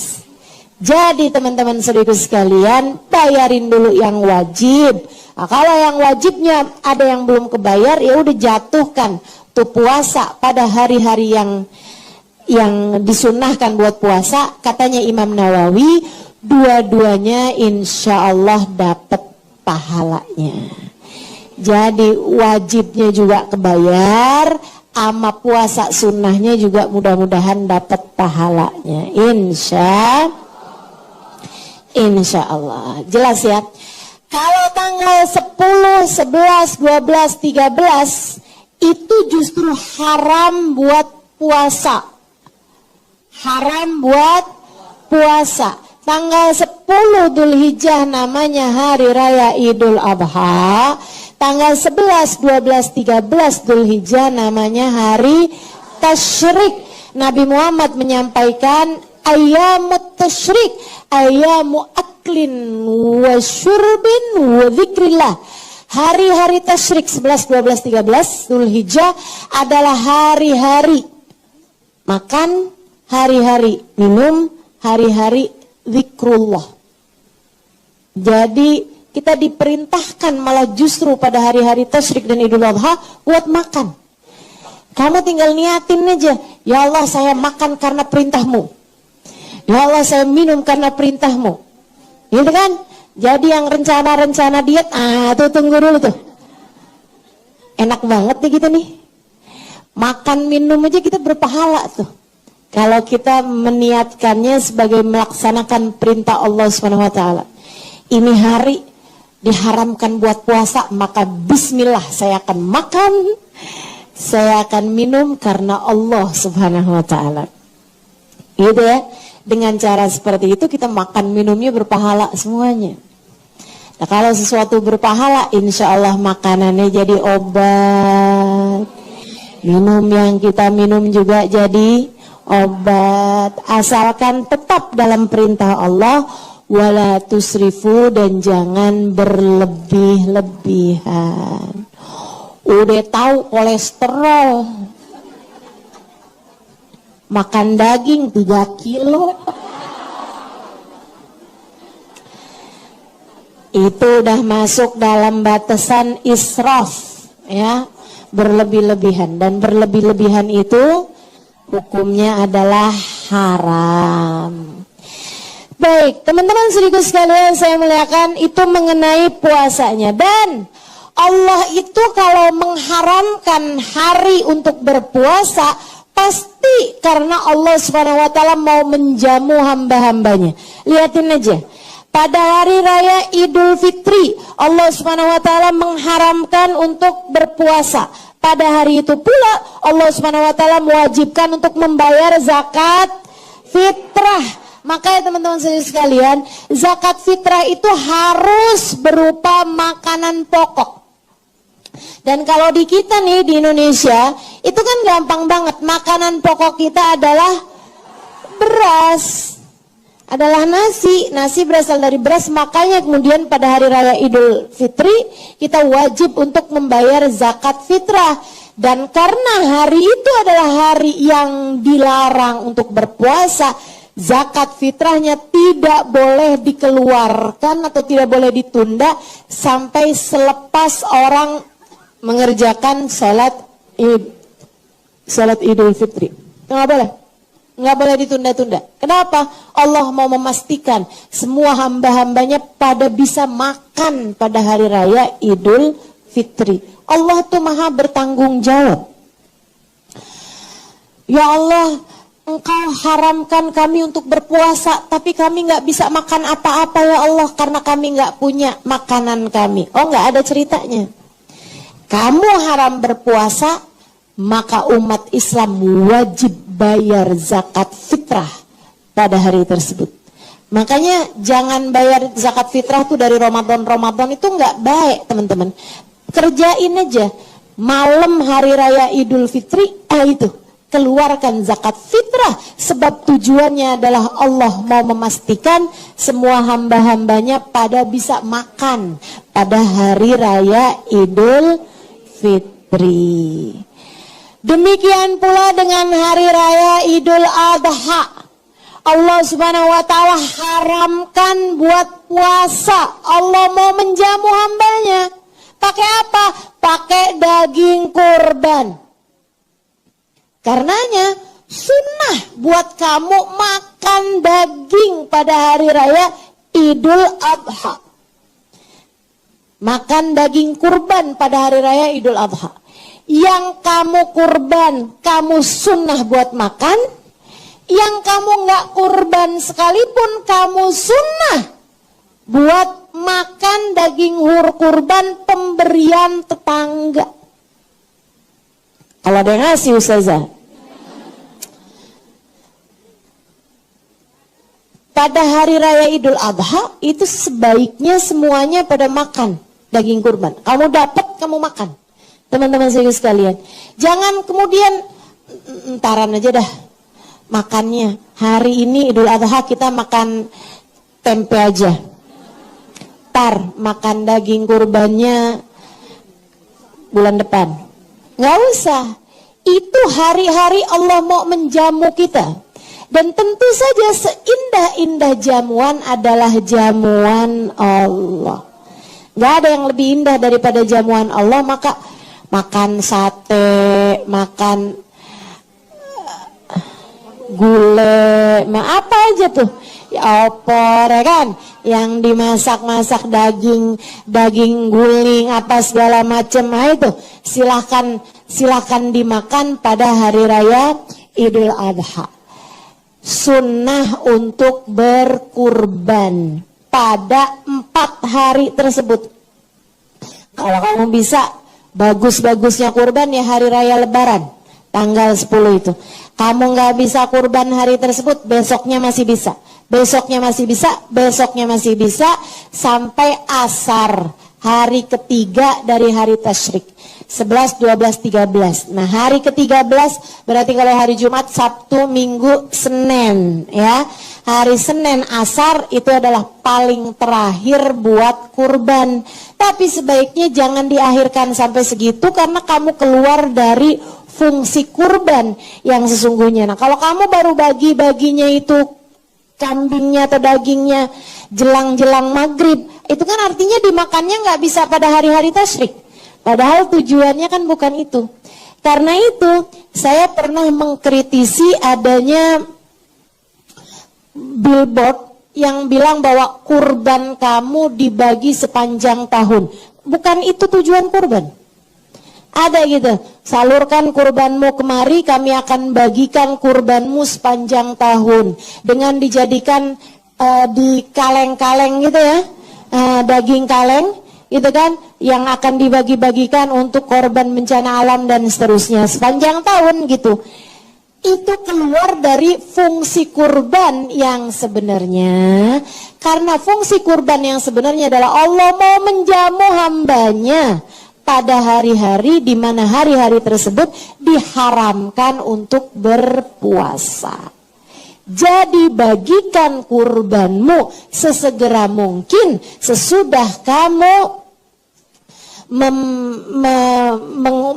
Jadi teman-teman saudaraku sekalian, bayarin dulu yang wajib. Nah, kalau yang wajibnya ada yang belum kebayar, ya udah jatuhkan tuh puasa pada hari-hari yang disunnahkan buat puasa. Katanya Imam Nawawi, dua-duanya insya Allah dapat pahalanya. Jadi wajibnya juga kebayar, sama puasa sunnahnya juga mudah-mudahan dapat pahalanya. Insya Allah. Jelas ya. Kalau tanggal 10, 11, 12, 13 itu justru haram buat puasa. Haram buat puasa. Tanggal 10 Dzulhijjah namanya hari raya Idul Adha. Tanggal 11, 12, 13 Dzulhijjah namanya hari tasyrik. Nabi Muhammad menyampaikan ayyamut tasyrik, ayyamu aklin wa syurbin wa dzikrillah. Hari-hari tasyrik 11, 12, 13 Dzulhijjah adalah hari-hari makan, hari-hari minum, hari-hari zikrullah. Jadi kita diperintahkan malah justru pada hari-hari tasyrik dan Idul Adha buat makan. Kamu tinggal niatin aja, ya Allah saya makan karena perintahmu, ya Allah saya minum karena perintahmu, gitu kan? Jadi yang rencana-rencana diet, tuh tunggu dulu tuh. Enak banget nih kita nih. Makan minum aja kita berpahala tuh. Kalau kita meniatkannya sebagai melaksanakan perintah Allah Subhanahu wa taala. Ini hari diharamkan buat puasa, maka bismillah saya akan makan, saya akan minum karena Allah Subhanahu wa taala. Gitu ya. Dengan cara seperti itu kita makan minumnya berpahala semuanya. Nah, kalau sesuatu berpahala, insya Allah makanannya jadi obat. Minum yang kita minum juga jadi obat. Asalkan tetap dalam perintah Allah, wala tusrifu, dan jangan berlebih-lebihan. Udah tahu kolesterol, makan daging 3 kilo. itu udah masuk dalam batasan israf, ya, berlebih-lebihan. Dan berlebih-lebihan itu hukumnya adalah haram. Baik, teman-teman saudaraku sekalian, saya muliakan, itu mengenai puasanya. Dan Allah itu kalau mengharamkan hari untuk berpuasa, pasti karena Allah SWT mau menjamu hamba-hambanya. Lihatin aja. Pada hari raya Idul Fitri, Allah SWT mengharamkan untuk berpuasa. Pada hari itu pula Allah SWT mewajibkan untuk membayar zakat fitrah. Makanya teman-teman sekalian, zakat fitrah itu harus berupa makanan pokok. Dan kalau di kita nih di Indonesia, itu kan gampang banget. Makanan pokok kita adalah beras, adalah nasi. Nasi berasal dari beras, makanya kemudian pada hari raya Idul Fitri kita wajib untuk membayar zakat fitrah. Dan karena hari itu adalah hari yang dilarang untuk berpuasa, zakat fitrahnya tidak boleh dikeluarkan atau tidak boleh ditunda sampai selepas orang mengerjakan sholat Idul Fitri. Nggak boleh. Nggak boleh ditunda-tunda. Kenapa? Allah mau memastikan semua hamba-hambanya pada bisa makan pada hari raya Idul Fitri. Allah tuh maha bertanggung jawab. Ya Allah, Engkau haramkan kami untuk berpuasa, tapi kami nggak bisa makan apa-apa ya Allah, karena kami nggak punya makanan kami. Oh, nggak ada ceritanya. Kamu haram berpuasa, maka umat Islam wajib bayar zakat fitrah pada hari tersebut. Makanya jangan bayar zakat fitrah tuh dari Ramadan itu nggak baik, teman-teman. Kerjain aja malam hari raya Idul Fitri, itu keluarkan zakat fitrah, sebab tujuannya adalah Allah mau memastikan semua hamba-hambanya pada bisa makan pada hari raya Idul Fitri. Demikian pula dengan hari raya Idul Adha. Allah Subhanahu wa taala haramkan buat puasa. Allah mau menjamu hambanya. Pakai apa? Pakai daging kurban. Karenanya sunnah buat kamu makan daging pada hari raya Idul Adha. Makan daging kurban pada hari raya Idul Adha. Yang kamu kurban, kamu sunnah buat makan. Yang kamu nggak kurban sekalipun, kamu sunnah buat makan daging kurban pemberian tetangga. Kalau ada yang ngasih Ustazah. Pada hari raya Idul Adha itu sebaiknya semuanya pada makan daging kurban. Kamu dapat, kamu makan. Teman-teman sekalian, jangan kemudian entaran aja dah makannya. Hari ini Idul Adha kita makan tempe aja. Tar makan daging kurbannya bulan depan. Nggak usah. Itu hari-hari Allah mau menjamu kita. Dan tentu saja seindah-indah jamuan adalah jamuan Allah. Gak ada yang lebih indah daripada jamuan Allah. Maka makan sate, makan gulai, apa aja tuh, ya opor, ya kan, yang dimasak-masak daging guling apa segala macam. Nah itu silahkan dimakan pada hari raya Idul Adha. Sunnah untuk berkurban pada 4 hari tersebut. Kalau kamu bisa, bagus-bagusnya kurban ya hari raya Lebaran, tanggal 10 itu. Kamu nggak bisa kurban hari tersebut, besoknya masih bisa, besoknya masih bisa, besoknya masih bisa, sampai asar hari ketiga dari hari tasyrik. 11, 12, 13. Nah hari ke-13 berarti kalau hari Jumat, Sabtu, Minggu, Senin ya. Hari Senin asar itu adalah paling terakhir buat kurban. Tapi sebaiknya jangan diakhirkan sampai segitu karena kamu keluar dari fungsi kurban yang sesungguhnya. Nah kalau kamu baru bagi-baginya itu kambingnya atau dagingnya jelang-jelang maghrib, itu kan artinya dimakannya nggak bisa pada hari-hari tasyrik. Padahal tujuannya kan bukan itu. Karena itu saya pernah mengkritisi adanya billboard yang bilang bahwa kurban kamu dibagi sepanjang tahun. Bukan itu tujuan kurban. Ada gitu, salurkan kurbanmu kemari, kami akan bagikan kurbanmu sepanjang tahun dengan dijadikan di kaleng-kaleng gitu ya, daging kaleng gitu kan, yang akan dibagi-bagikan untuk korban bencana alam dan seterusnya sepanjang tahun gitu. Itu keluar dari fungsi kurban yang sebenarnya. Karena fungsi kurban yang sebenarnya adalah Allah mau menjamu hambanya pada hari-hari di mana hari-hari tersebut diharamkan untuk berpuasa. Jadi bagikan kurbanmu sesegera mungkin sesudah kamu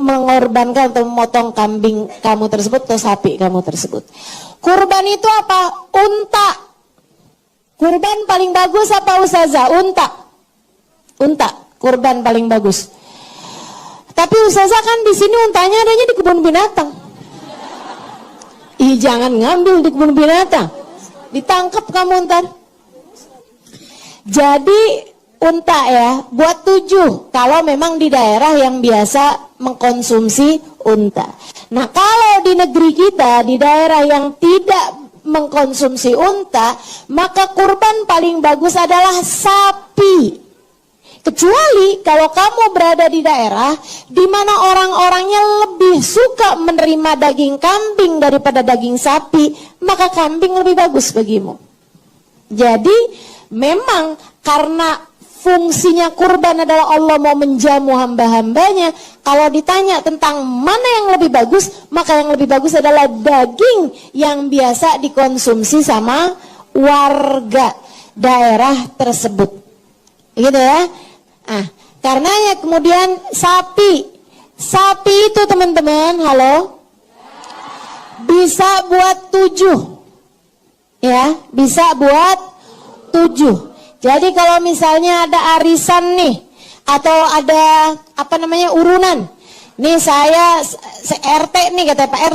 mengorbankan atau memotong kambing kamu tersebut atau sapi kamu tersebut. Kurban itu apa? Unta. Kurban paling bagus apa Ustazah? Unta. Unta, kurban paling bagus. Tapi Ustazah kan di sini untanya adanya di kebun binatang. Ih, jangan ngambil di kebun binatang. Ditangkap kamu ntar. Jadi unta ya, buat 7 kalau memang di daerah yang biasa mengkonsumsi unta. Nah, kalau di negeri kita, di daerah yang tidak mengkonsumsi unta, maka kurban paling bagus adalah sapi. Kecuali kalau kamu berada di daerah di mana orang-orangnya lebih suka menerima daging kambing daripada daging sapi, maka kambing lebih bagus bagimu. Jadi memang karena fungsinya kurban adalah Allah mau menjamu hamba-hambanya. Kalau ditanya tentang mana yang lebih bagus, maka yang lebih bagus adalah daging yang biasa dikonsumsi sama warga daerah tersebut. Gitu ya. Nah, karenanya kemudian sapi itu teman-teman, halo, bisa buat 7 ya, bisa buat 7. Jadi kalau misalnya ada arisan nih, atau ada apa namanya urunan, nih saya RT nih, kata Pak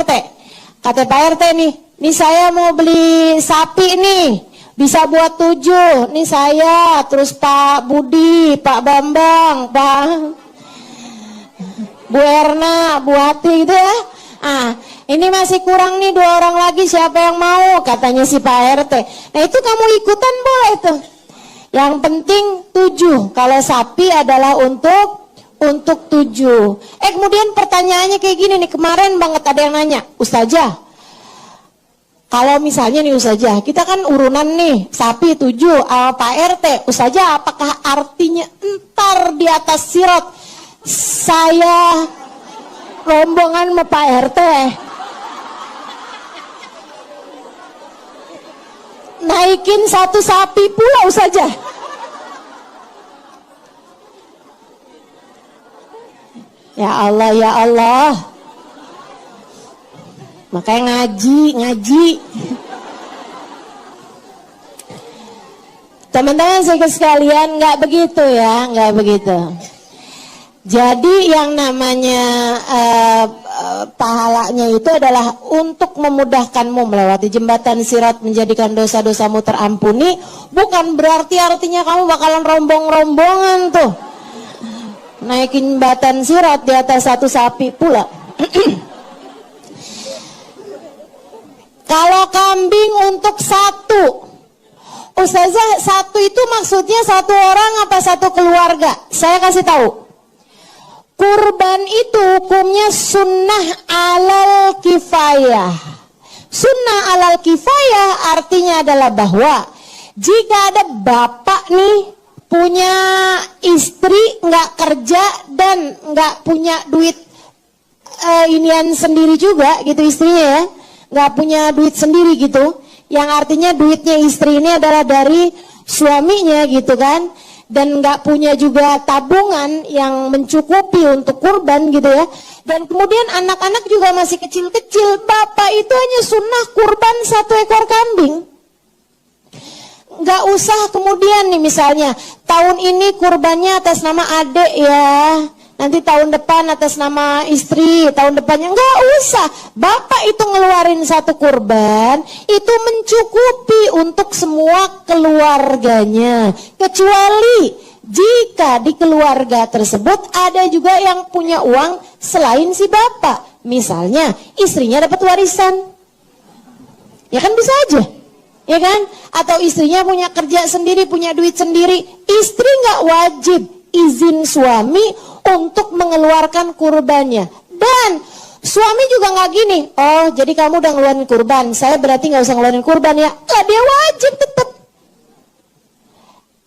RT nih saya mau beli sapi nih, bisa buat 7, nih saya, terus Pak Budi, Pak Bambang, Pak Bu Erna, Bu Hati gitu ya. Ini masih kurang nih 2 orang lagi, siapa yang mau? Katanya si Pak RT. Nah itu kamu ikutan boleh tuh. Yang penting 7. Kalau sapi adalah untuk 7. Kemudian pertanyaannya kayak gini nih, kemarin banget ada yang nanya, Ustazah, kalau misalnya nih Ustazah, kita kan urunan nih, sapi 7, Pak RT, Ustazah apakah artinya entar di atas sirat saya rombongan sama Pak RT naikin 1 sapi pula Ustazah? Ya Allah, ya Allah. Makanya ngaji. Teman-teman sekalian, nggak begitu ya, nggak begitu. Jadi yang namanya pahalanya itu adalah untuk memudahkanmu melewati jembatan sirat, menjadikan dosa-dosamu terampuni. Bukan berarti artinya kamu bakalan rombong-rombongan tuh naikin jembatan sirat di atas 1 sapi pula. Kalau kambing untuk 1, Ustazah, 1 itu maksudnya 1 orang apa 1 keluarga? Saya kasih tahu. Kurban itu hukumnya sunnah alal kifayah. Sunnah alal kifayah artinya adalah bahwa jika ada bapak nih punya istri nggak kerja dan nggak punya duit inian sendiri juga gitu istrinya ya, nggak punya duit sendiri gitu, yang artinya duitnya istri ini adalah dari suaminya gitu kan, dan nggak punya juga tabungan yang mencukupi untuk kurban gitu ya, dan kemudian anak-anak juga masih kecil-kecil, bapak itu hanya sunnah kurban 1 ekor kambing. nggak usah kemudian nih misalnya tahun ini kurbannya atas nama adik ya, nanti tahun depan atas nama istri, tahun depannya nggak usah. Bapak itu ngeluarin satu kurban itu mencukupi untuk semua keluarganya, kecuali jika di keluarga tersebut ada juga yang punya uang selain si bapak. Misalnya istrinya dapat warisan, ya kan bisa aja, ya kan? Atau istrinya punya kerja sendiri, punya duit sendiri. Istri nggak wajib izin suami untuk mengeluarkan kurbannya. Dan suami juga nggak gini, oh jadi kamu udah ngeluarin kurban, saya berarti nggak usah ngeluarin kurban ya. Lah dia wajib tetap.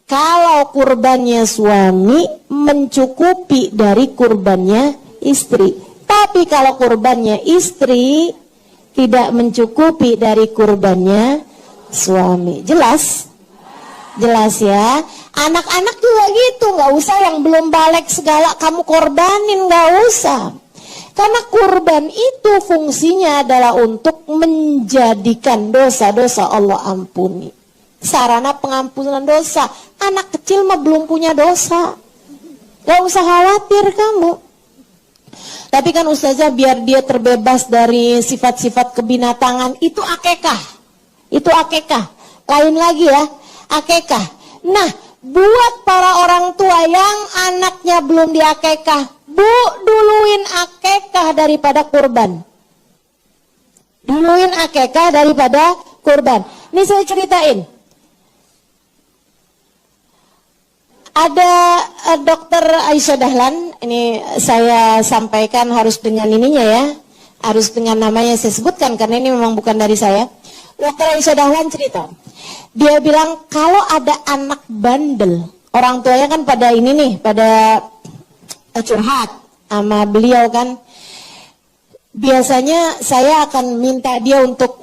Kalau kurbannya suami mencukupi dari kurbannya istri. Tapi kalau kurbannya istri tidak mencukupi dari kurbannya suami. Jelas? Jelas ya. Anak-anak juga gitu, nggak usah yang belum balik segala kamu korbanin, nggak usah. Karena kurban itu fungsinya adalah untuk menjadikan dosa-dosa Allah ampuni. Sarana pengampunan dosa. Anak kecil mah belum punya dosa, nggak usah khawatir kamu. Tapi kan ustazah biar dia terbebas dari sifat-sifat kebinatangan, itu akekah. Itu akekah. Lain lagi ya, akekah. Nah, buat para orang tua yang anaknya belum diakekah, Bu, duluin akekah daripada kurban. Duluin akekah daripada kurban. Ini saya ceritain. Ada dokter Aisyah Dahlan, ini saya sampaikan harus dengan ininya ya, harus dengan namanya saya sebutkan karena ini memang bukan dari saya. Dokter Aisyah Dahlan cerita, dia bilang kalau ada anak bandel, orang tuanya kan pada ini nih, pada curhat sama beliau kan, biasanya saya akan minta dia untuk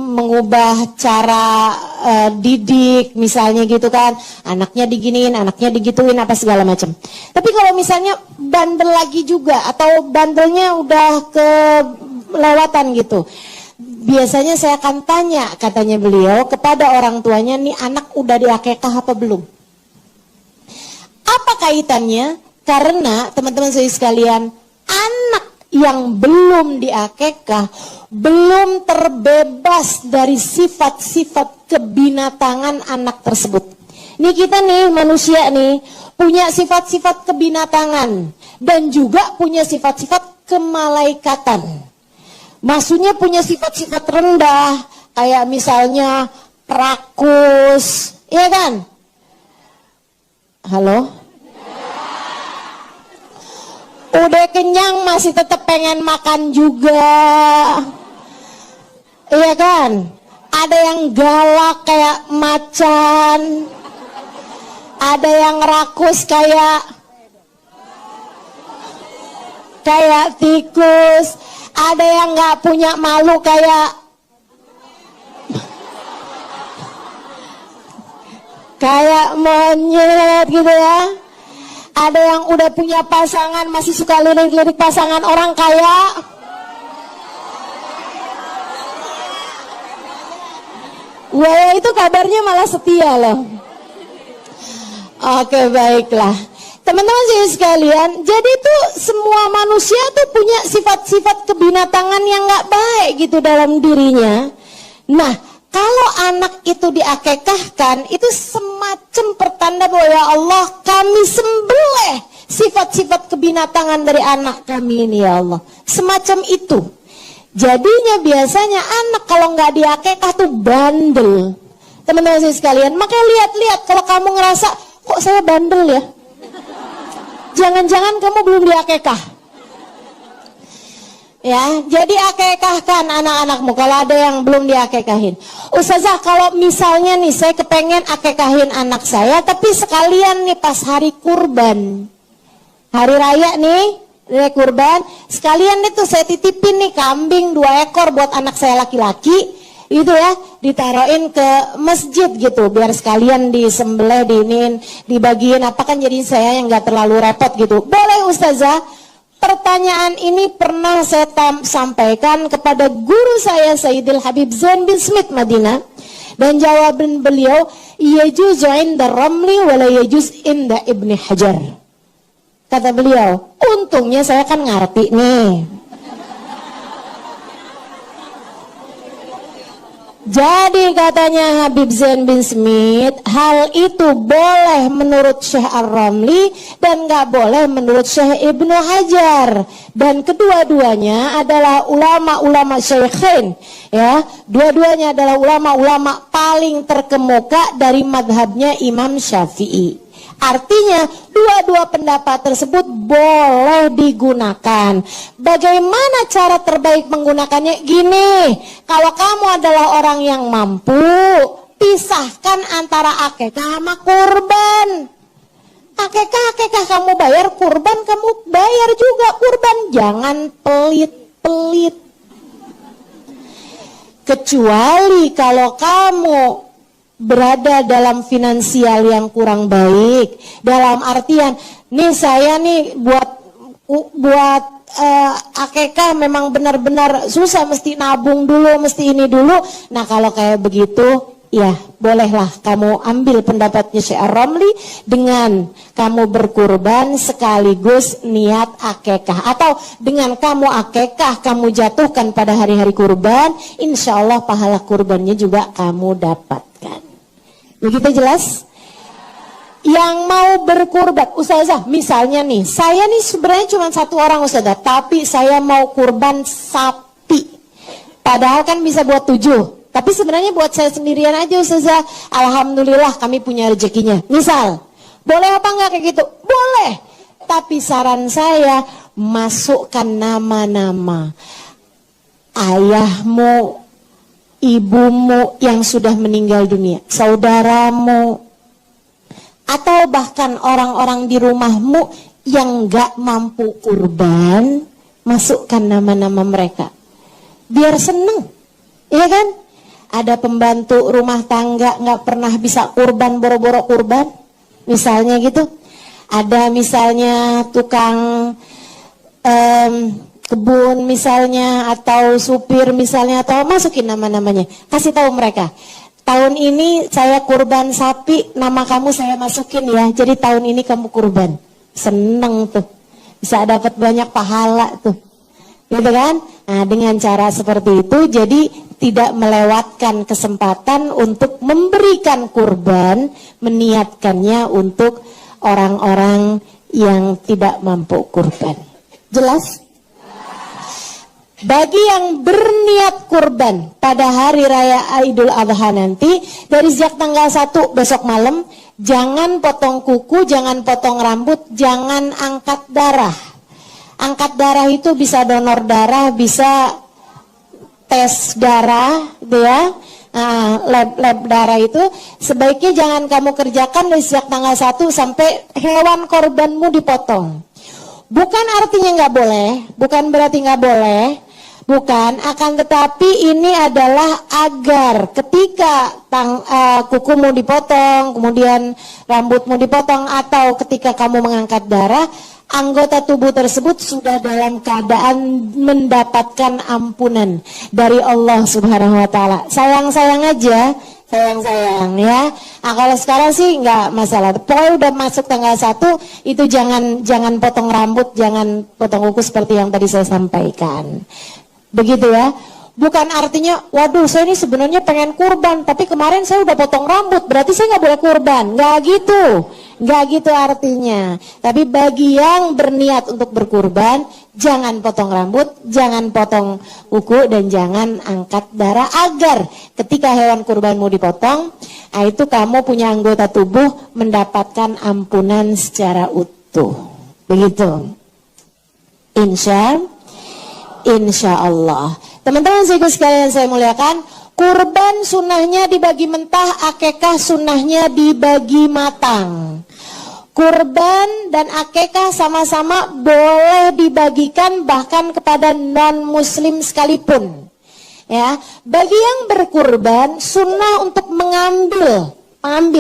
mengubah cara didik misalnya gitu kan, anaknya diginiin, anaknya digituin apa segala macam. Tapi kalau misalnya bandel lagi juga atau bandelnya udah kelewatan gitu, biasanya saya akan tanya, katanya beliau, kepada orang tuanya, nih anak udah diakekah apa belum? Apa kaitannya? Karena teman-teman saya sekalian, anak yang belum diakekah belum terbebas dari sifat-sifat kebinatangan anak tersebut. Nih kita nih manusia nih punya sifat-sifat kebinatangan dan juga punya sifat-sifat kemalaikatan. Maksudnya punya sifat-sifat rendah, kayak misalnya rakus, ya kan? Halo? Udah kenyang masih tetap pengen makan juga, iya kan? Ada yang galak kayak macan, ada yang rakus kayak tikus, ada yang nggak punya malu kayak monyet gitu ya. Ada yang udah punya pasangan masih suka lirik-lirik pasangan orang kaya. Wah, itu kabarnya malah setia loh. Oke, baiklah. Teman-teman sekalian, jadi tuh semua manusia tuh punya sifat-sifat kebinatangan yang nggak baik gitu dalam dirinya. Nah, kalau anak itu diakekahkan, itu semacam pertanda bahwa ya Allah, kami sembelih sifat-sifat kebinatangan dari anak kami ini ya Allah. Semacam itu. Jadinya biasanya anak kalau nggak diakekah tuh bandel. Teman-teman saya sekalian, makanya lihat-lihat kalau kamu ngerasa, kok saya bandel ya? Jangan-jangan kamu belum diakekah. Ya, jadi akekahkan anak-anakmu kalau ada yang belum diakekahin. Ustazah, kalau misalnya nih saya kepengen akekahin anak saya, tapi sekalian nih pas hari kurban, hari raya nih, hari kurban, sekalian itu saya titipin nih kambing 2 ekor buat anak saya laki-laki, itu ya, ditaruhin ke masjid gitu, biar sekalian disembelih, diinin, dibagiin apa kan, jadi saya yang nggak terlalu repot gitu. Boleh Ustazah? Pertanyaan ini pernah saya sampaikan kepada guru saya Sayyidil Habib Zain bin Smith Madinah. Dan jawaban beliau, yajuzu inda Ramli wala yajuz inda Ibni Hajar. Kata beliau, untungnya saya kan ngerti nih. Jadi katanya Habib Zain bin Smith, hal itu boleh menurut Syekh Ar-Ramli dan gak boleh menurut Syekh Ibnu Hajar. Dan kedua-duanya adalah ulama-ulama syaikhin, ya. Dua-duanya adalah ulama-ulama paling terkemuka dari madhabnya Imam Syafi'i. Artinya dua-dua pendapat tersebut boleh digunakan. Bagaimana cara terbaik menggunakannya? Gini, kalau kamu adalah orang yang mampu, pisahkan antara akekah sama kurban. Akekah kamu bayar, kurban kamu bayar juga kurban. Jangan pelit-pelit. Kecuali kalau kamu berada dalam finansial yang kurang baik, dalam artian nih saya nih buat akekah memang benar-benar susah, mesti nabung dulu, mesti ini dulu. Nah kalau kayak begitu, ya bolehlah kamu ambil pendapatnya Syekh Ar-Ramli dengan kamu berkurban sekaligus niat akekah, atau dengan kamu akekah kamu jatuhkan pada hari-hari kurban, insya Allah pahala kurbannya juga kamu dapatkan. Begitu jelas? Yang mau berkurban, Ustazah, misalnya nih, saya nih sebenarnya cuma satu orang Ustazah, tapi saya mau kurban sapi. Padahal kan bisa buat 7, tapi sebenarnya buat saya sendirian aja Ustazah. Alhamdulillah kami punya rezekinya. Misal, boleh apa enggak kayak gitu? Boleh. Tapi saran saya, masukkan nama-nama ayahmu, ibumu yang sudah meninggal dunia, saudaramu, atau bahkan orang-orang di rumahmu yang gak mampu kurban, masukkan nama-nama mereka. Biar seneng, iya kan? Ada pembantu rumah tangga gak pernah bisa kurban, boro-boro kurban, misalnya gitu. Ada misalnya tukang kebun misalnya, atau supir misalnya, atau masukin nama-namanya, kasih tahu mereka, tahun ini saya kurban sapi, nama kamu saya masukin ya, jadi tahun ini kamu kurban. Seneng tuh, bisa dapat banyak pahala tuh, gitu kan? Nah dengan cara seperti itu, jadi tidak melewatkan kesempatan untuk memberikan kurban, meniatkannya untuk orang-orang yang tidak mampu kurban. Jelas? Bagi yang berniat kurban pada hari raya Idul Adha nanti, dari sejak tanggal 1 besok malam, jangan potong kuku, jangan potong rambut, jangan angkat darah. Angkat darah itu bisa donor darah, bisa tes darah, gitu ya. Nah, lab darah itu sebaiknya jangan kamu kerjakan dari sejak tanggal 1 sampai hewan korbanmu dipotong. Bukan artinya nggak boleh, bukan berarti nggak boleh. Bukan, akan tetapi ini adalah agar ketika kukumu dipotong, kemudian rambutmu dipotong, atau ketika kamu mengangkat darah, anggota tubuh tersebut sudah dalam keadaan mendapatkan ampunan dari Allah Subhanahu wa Ta'ala. Sayang-sayang aja, sayang-sayang ya. Nah, kalau sekarang sih nggak masalah. Pokoknya udah masuk tanggal 1 itu jangan potong rambut, jangan potong kuku seperti yang tadi saya sampaikan. Begitu ya. Bukan artinya, waduh saya ini sebenarnya pengen kurban, tapi kemarin saya udah potong rambut, berarti saya nggak boleh kurban. Nggak gitu, nggak gitu artinya. Tapi bagi yang berniat untuk berkurban, jangan potong rambut, jangan potong kuku, dan jangan angkat darah, agar ketika hewan kurbanmu dipotong, itu kamu punya anggota tubuh mendapatkan ampunan secara utuh. Begitu. Insya Allah. Teman-teman sekalian saya muliakan, kurban sunnahnya dibagi mentah, akekah sunnahnya dibagi matang. Kurban dan akekah sama-sama boleh dibagikan bahkan kepada non-muslim sekalipun. Ya, bagi yang berkurban sunnah untuk mengambil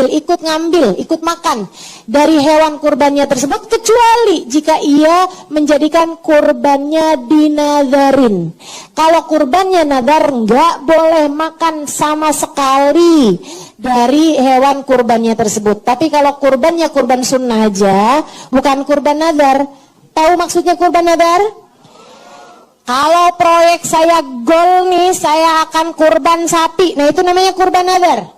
ikut ngambil, ikut makan dari hewan kurbannya tersebut, kecuali jika ia menjadikan kurbannya dinadarin. Kalau kurbannya nadar, nggak boleh makan sama sekali dari hewan kurbannya tersebut. Tapi kalau kurbannya kurban sunnah aja, bukan kurban nadar. Tahu maksudnya kurban nadar? Kalau proyek saya gol nih, saya akan kurban sapi. Nah, itu namanya kurban nadar.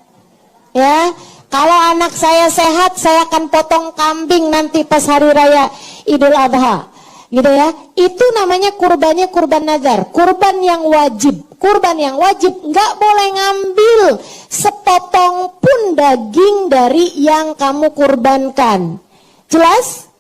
Ya, kalau anak saya sehat, saya akan potong kambing nanti pas hari raya Idul Adha. Gitu ya. Itu namanya kurbannya kurban nadar, kurban yang wajib. Kurban yang wajib nggak boleh ngambil sepotong pun daging dari yang kamu kurbankan. Jelas?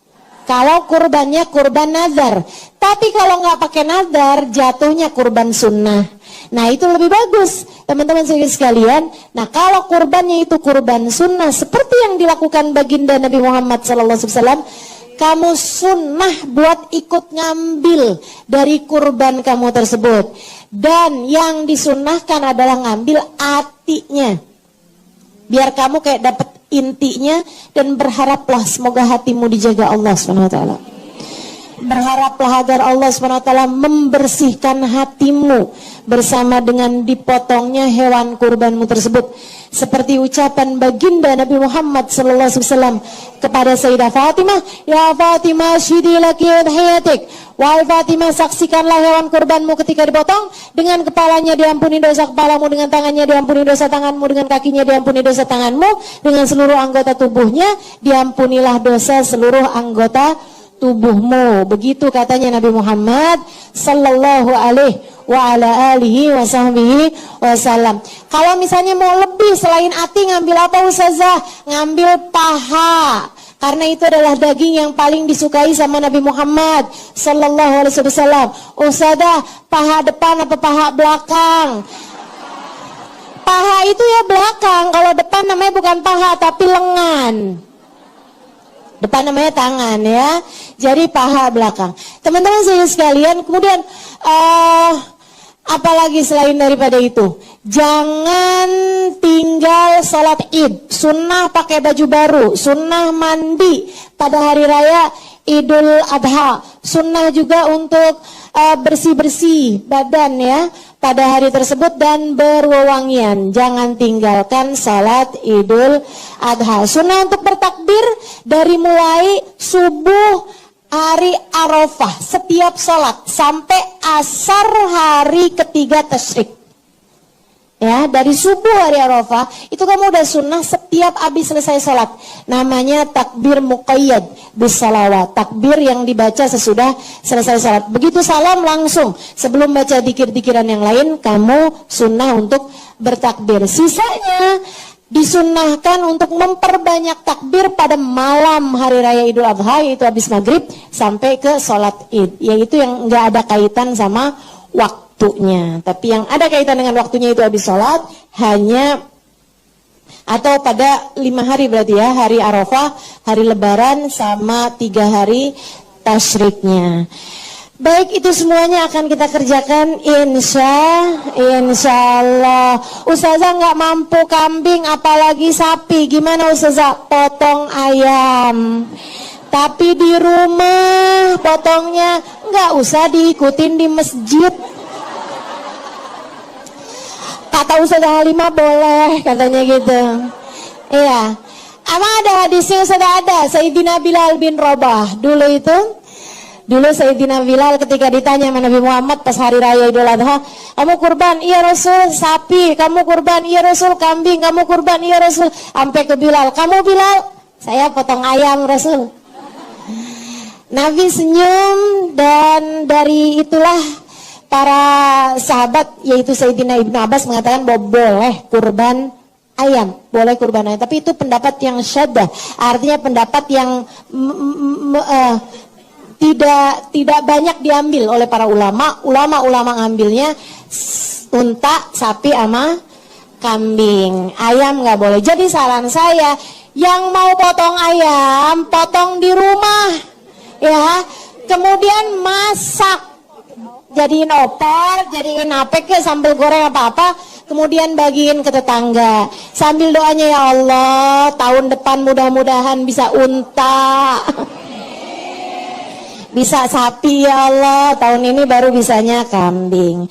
Kalau kurbannya kurban nazar. Tapi kalau nggak pakai nazar, jatuhnya kurban sunnah. Nah, itu lebih bagus, teman-teman sekalian. Nah, kalau kurbannya itu kurban sunnah, seperti yang dilakukan baginda Nabi Muhammad SAW, kamu sunnah buat ikut ngambil dari kurban kamu tersebut. Dan yang disunnahkan adalah ngambil atinya. Biar kamu kayak dapat intinya, dan berharaplah semoga hatimu dijaga Allah SWT. Berharaplah agar Allah SWT membersihkan hatimu bersama dengan dipotongnya hewan kurbanmu tersebut. Seperti ucapan baginda Nabi Muhammad SAW kepada Sayyidah Fatimah, "Ya Fatimah, syidi laki udhiyatik." Wahai Fatimah, saksikanlah hewan kurbanmu ketika dipotong. Dengan kepalanya diampuni dosa kepalamu, dengan tangannya diampuni dosa tanganmu, dengan kakinya diampuni dosa tanganmu, dengan seluruh anggota tubuhnya diampunilah dosa seluruh anggota tubuhmu. Begitu katanya Nabi Muhammad sallallahu alaihi wa ala alihi wa sahbihi wasallam. Kalau misalnya mau lebih selain ati, ngambil apa Ustazah? Ngambil paha. Karena itu adalah daging yang paling disukai sama Nabi Muhammad sallallahu alaihi wasallam. Ustazah, paha depan apa paha belakang? Paha itu ya belakang. Kalau depan namanya bukan paha tapi lengan. Depan namanya tangan ya. Jadi paha belakang. Teman-teman sekalian, kemudian apalagi selain daripada itu, jangan tinggal sholat id. Sunnah pakai baju baru, sunnah mandi pada hari raya Idul Adha, sunnah juga untuk bersih-bersih badan ya pada hari tersebut dan berwewangian. Jangan tinggalkan salat Idul Adha. Sunnah untuk bertakbir dari mulai subuh hari Arafah setiap salat sampai asar hari ketiga tasyrik. Ya, dari subuh hari Arafah itu kamu udah sunnah setiap habis selesai sholat. Namanya takbir muqayyad bisalawat, takbir yang dibaca sesudah selesai sholat. Begitu salam langsung, sebelum baca dikir-dikiran yang lain, kamu sunnah untuk bertakbir. Sisanya disunnahkan untuk memperbanyak takbir pada malam hari raya Idul Adha, yaitu habis maghrib sampai ke sholat id, yaitu yang nggak ada kaitan sama waktunya. Tapi yang ada kaitan dengan waktunya itu habis sholat, hanya atau pada 5 hari berarti ya, hari Arafah, hari Lebaran, sama 3 hari tasyriknya. Baik, itu semuanya akan kita kerjakan insya Allah. Ustazah nggak mampu kambing, apalagi sapi. Gimana Ustazah? Potong ayam. Tapi di rumah potongnya nggak usah diikutin di masjid. Kata Ustazah Halimah boleh, katanya gitu. Iya. Emang ada hadisnya Ustazah? Ada. Sayyidina Bilal bin Rabah Dulu Sayyidina Bilal ketika ditanya sama Nabi Muhammad pas hari raya Idul Adha, kamu kurban? Iya Rasul. Sapi. Kamu kurban? Iya Rasul. Kambing. Kamu kurban? Iya Rasul. Sampai ke Bilal, kamu Bilal? Saya potong ayam Rasul. Nabi senyum, dan dari itulah para sahabat, yaitu Sayyidina Ibnu Abbas mengatakan bahwa boleh kurban ayam, boleh kurban ayam. Tapi itu pendapat yang syaddah, artinya pendapat yang tidak banyak diambil oleh para ulama. Ulama ngambilnya unta, sapi, sama kambing. Ayam nggak boleh. Jadi saran saya, yang mau potong ayam, potong di rumah, ya. Kemudian masak, jadiin opor, jadiin apa ke sambal goreng apa-apa. kemudian bagiin ke tetangga. Sambil doanya, ya Allah, tahun depan mudah-mudahan bisa unta. Bisa sapi ya Allah, tahun ini baru bisanya kambing.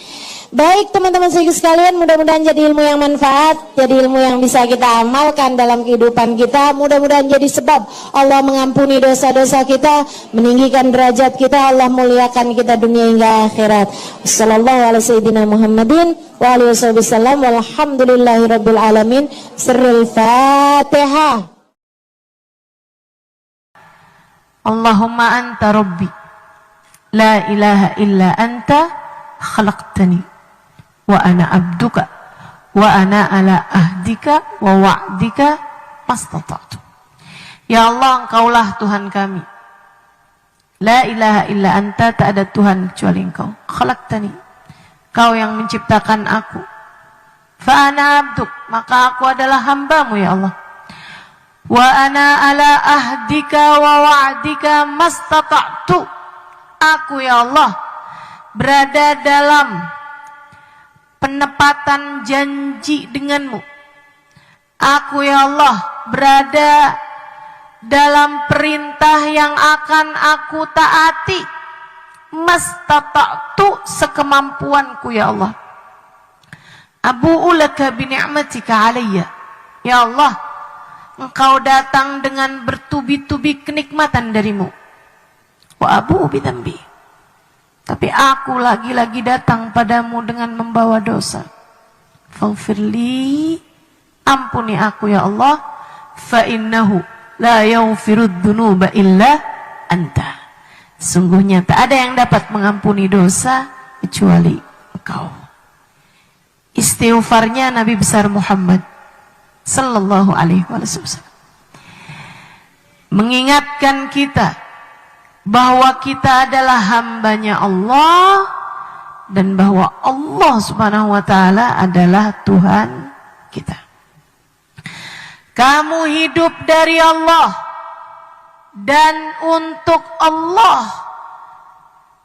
Baik teman-teman sekalian, mudah-mudahan jadi ilmu yang manfaat, jadi ilmu yang bisa kita amalkan dalam kehidupan kita. Mudah-mudahan jadi sebab Allah mengampuni dosa-dosa kita, meninggikan derajat kita, Allah muliakan kita dunia hingga akhirat. Sallallahu alaihi sayyidina Muhammadin wa alihi wasallam, walhamdulillahi rabbil alamin. Sirrul Fatihah. Allahumma anta rabbi, la ilaha illa anta khalaqtani wa ana abduka wa ana ala ahdika wa wa'dika mastata'tu. Ya Allah, Engkaulah Tuhan kami. La ilaha illa anta, tak ada Tuhan kecuali Engkau. Khalaqtani, Kau yang menciptakan aku. Fa ana abduk, maka aku adalah hambamu ya Allah. Wa ana ala ahdika wa wa'dika mastata'tu. Aku ya Allah berada dalam penepatan janji denganmu. Aku ya Allah berada dalam perintah yang akan aku taati. Mastata'tu, sekemampuanku ya Allah. Abu'u laka bini'matika alayya. Ya Allah, Engkau datang dengan bertubi-tubi kenikmatan darimu. Wa abu'u bidambi, tapi aku lagi-lagi datang padamu dengan membawa dosa. Faghfirli, ampuni aku ya Allah. Fa innahu la yaghfirud dzunuba illa anta. Sungguhnya tak ada yang dapat mengampuni dosa kecuali Engkau. Istighfarnya Nabi besar Muhammad sallallahu alaihi wasallam mengingatkan kita bahwa kita adalah hambanya Allah dan bahwa Allah subhanahu wa ta'ala adalah Tuhan kita. Kamu hidup dari Allah dan untuk Allah.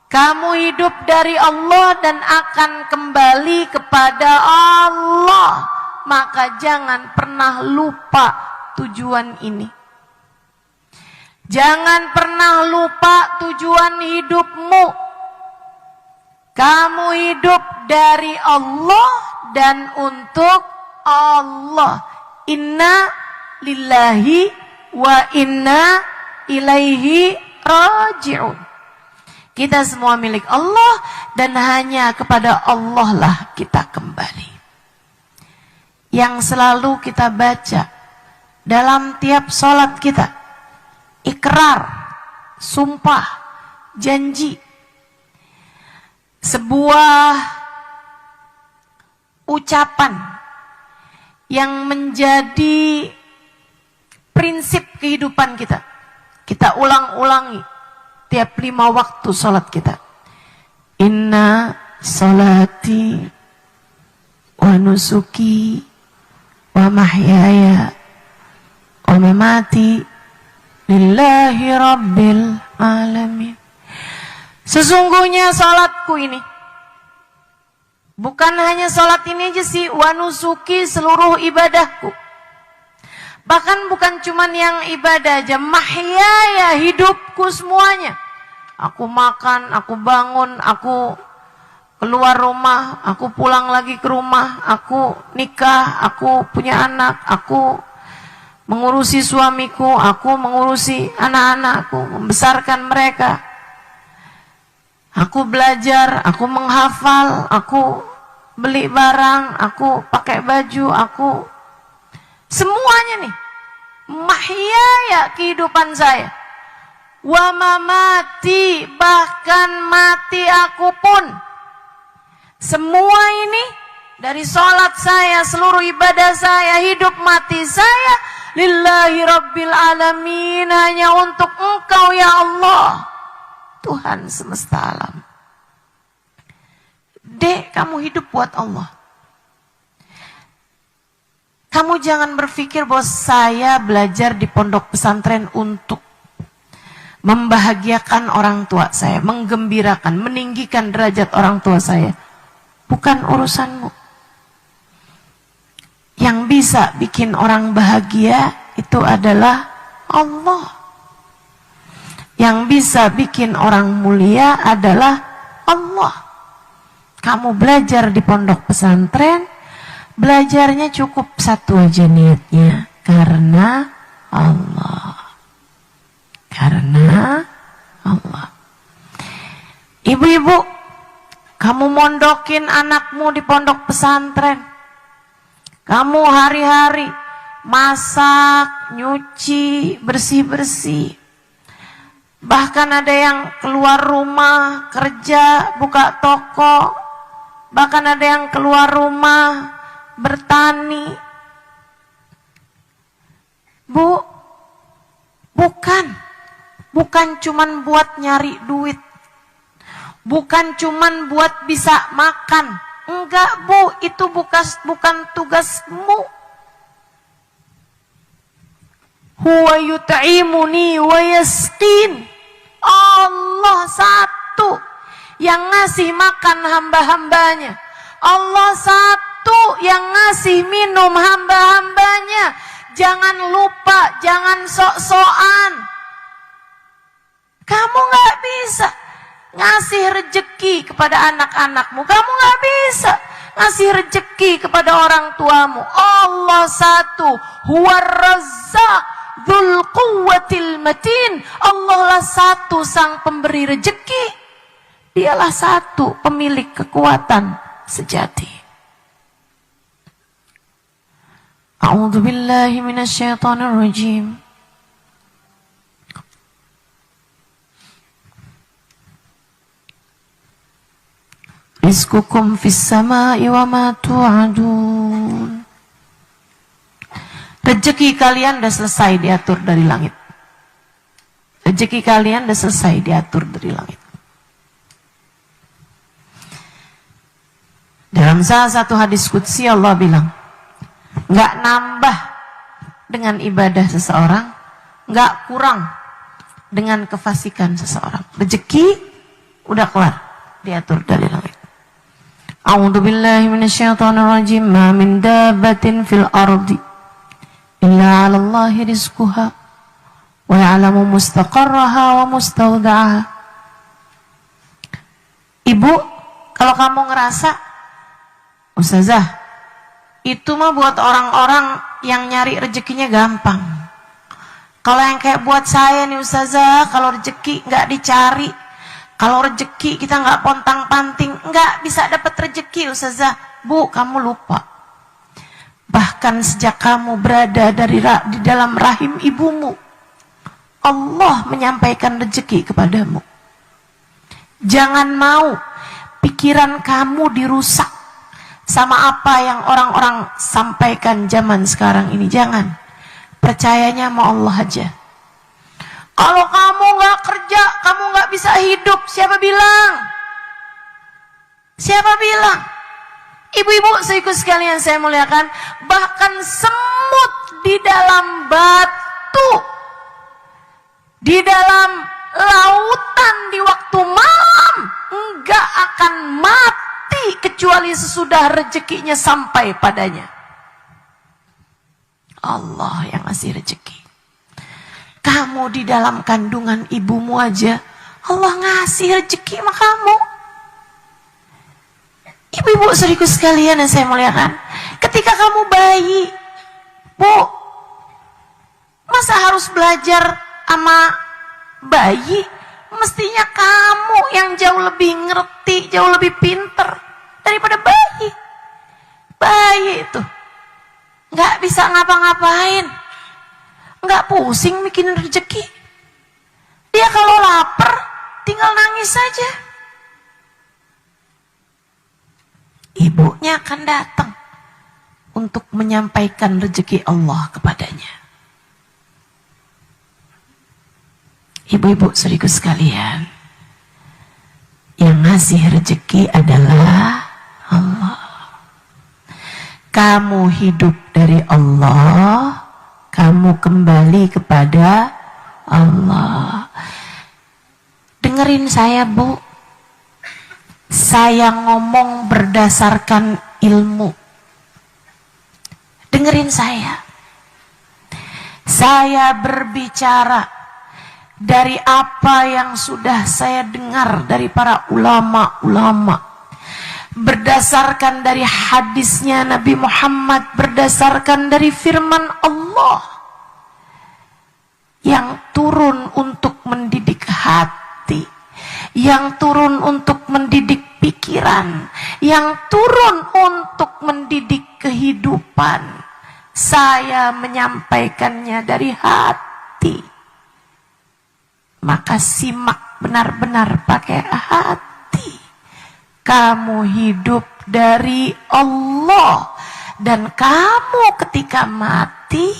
Kamu hidup dari Allah dan akan kembali kepada Allah. Maka jangan pernah lupa tujuan ini. Jangan pernah lupa tujuan hidupmu. Kamu hidup dari Allah dan untuk Allah. Inna lillahi wa inna ilaihi raji'un. Kita semua milik Allah dan hanya kepada Allah lah kita kembali. Yang selalu kita baca dalam tiap sholat kita. Ikrar, sumpah, janji. Sebuah ucapan yang menjadi prinsip kehidupan kita. Kita ulang-ulangi tiap 5 waktu sholat kita. Inna sholati wa nusuki wa mahyaya wa mamati lillahi rabbil alamin. Sesungguhnya salatku ini bukan hanya salat ini aja sih, wa nusuki, seluruh ibadahku. Bahkan bukan cuman yang ibadah aja, mahyaya, hidupku semuanya. Aku makan, aku bangun, aku keluar rumah, aku pulang lagi ke rumah, aku nikah, aku punya anak, aku mengurusi suamiku, aku mengurusi anak-anakku, membesarkan mereka. Aku belajar, aku menghafal, aku beli barang, aku pakai baju, aku semuanya nih. Mahyaya, kehidupan saya. Wa mamati, bahkan mati aku pun. Semua ini dari sholat saya, seluruh ibadah saya, hidup mati saya, lillahi rabbil alamin, hanya untuk Engkau ya Allah, Tuhan semesta alam. Dek, kamu hidup buat Allah. Kamu jangan berpikir bahwa saya belajar di pondok pesantren untuk membahagiakan orang tua saya, menggembirakan, meninggikan derajat orang tua saya. Bukan urusanmu. Yang bisa bikin orang bahagia itu adalah Allah. Yang bisa bikin orang mulia adalah Allah. Kamu belajar di pondok pesantren, belajarnya cukup satu aja niatnya, karena Allah. Karena Allah. Ibu-ibu, kamu mondokin anakmu di pondok pesantren. Kamu hari-hari masak, nyuci, bersih-bersih. Bahkan ada yang keluar rumah, kerja, buka toko. Bahkan ada yang keluar rumah, bertani. Bu, bukan cuman buat nyari duit. Bukan cuman buat bisa makan. Enggak, Bu, itu bukan tugasmu. Huwa yut'imuni wa yasqin. Allah satu yang ngasih makan hamba-hambanya. Allah satu yang ngasih minum hamba-hambanya. Jangan lupa, jangan sok-sokan. Kamu gak bisa ngasih rejeki kepada anak-anakmu. Kamu gak bisa ngasih rejeki kepada orang tuamu. Allah satu. Huwar Razzaq Dzul Quwwatil Matin. Allah lah satu sang pemberi rejeki. Dialah satu pemilik kekuatan sejati. A'udzu billahi minasyaitonir rajim. Rizqukum fis samai wa ma tu'adun. Rezeki kalian sudah selesai diatur dari langit. Rezeki kalian sudah selesai diatur dari langit. Dalam salah satu hadis qudsi Allah bilang, nggak nambah dengan ibadah seseorang, nggak kurang dengan kefasikan seseorang. Rezeki udah keluar, diatur dari langit. A'udzu billahi minasyaitonir rajim. Ma min dabbatin fil ardi illa 'ala Allahi rizquha wa ya'lamu mustaqarraha wa mustawda'aha. Ibu, kalau kamu ngerasa, Ustazah, itu mah buat orang-orang yang nyari rezekinya gampang. Kalau yang kayak buat saya nih Ustazah, kalau rezeki nggak dicari, kalau rezeki kita nggak pontang-panting, nggak bisa dapat rezeki Ustazah. Bu, kamu lupa. Bahkan sejak kamu berada di dalam rahim ibumu, Allah menyampaikan rezeki kepadamu. Jangan mau pikiran kamu dirusak sama apa yang orang-orang sampaikan zaman sekarang ini. Jangan. Percayanya sama Allah aja. Kalau kamu nggak kerja, kamu nggak bisa hidup. Siapa bilang? Siapa bilang? Ibu-ibu saudaraku sekalian saya muliakan, bahkan semut di dalam batu, di dalam lautan di waktu malam, enggak akan mati kecuali sesudah rezekinya sampai padanya. Allah yang ngasih rezeki. Kamu di dalam kandungan ibumu aja, Allah ngasih rezeki sama kamu. Ibu-ibu saudaraku sekalian yang saya muliakan, ketika kamu bayi, Bu, masa harus belajar sama bayi? Mestinya kamu yang jauh lebih ngerti, jauh lebih pinter daripada bayi. Bayi itu nggak bisa ngapa-ngapain, nggak pusing bikin rezeki. Dia kalau lapar tinggal nangis saja. Ibunya akan datang untuk menyampaikan rezeki Allah kepadanya. Ibu-ibu saudaraku sekalian, yang ngasih rezeki adalah Allah. Kamu hidup dari Allah, kamu kembali kepada Allah. Dengerin saya, Bu. Saya ngomong berdasarkan ilmu. Dengerin saya. Saya berbicara dari apa yang sudah saya dengar dari para ulama-ulama, berdasarkan dari hadisnya Nabi Muhammad, berdasarkan dari firman Allah yang turun untuk mendidik hati, yang turun untuk mendidik pikiran, yang turun untuk mendidik kehidupan. Saya menyampaikannya dari hati. Maka simak benar-benar pakai hati. Kamu hidup dari Allah, dan kamu ketika mati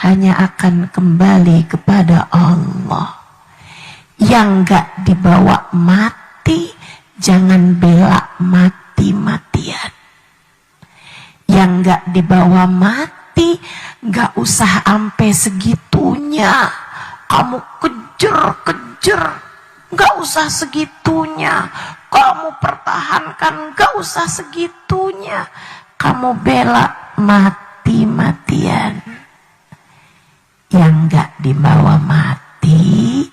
hanya akan kembali kepada Allah. Yang gak dibawa mati, jangan bela mati-matian. Yang gak dibawa mati, gak usah sampai segitunya kamu kejar-kejar, gak usah segitunya kamu pertahankan, gak usah segitunya kamu bela mati-matian. Yang gak dibawa mati,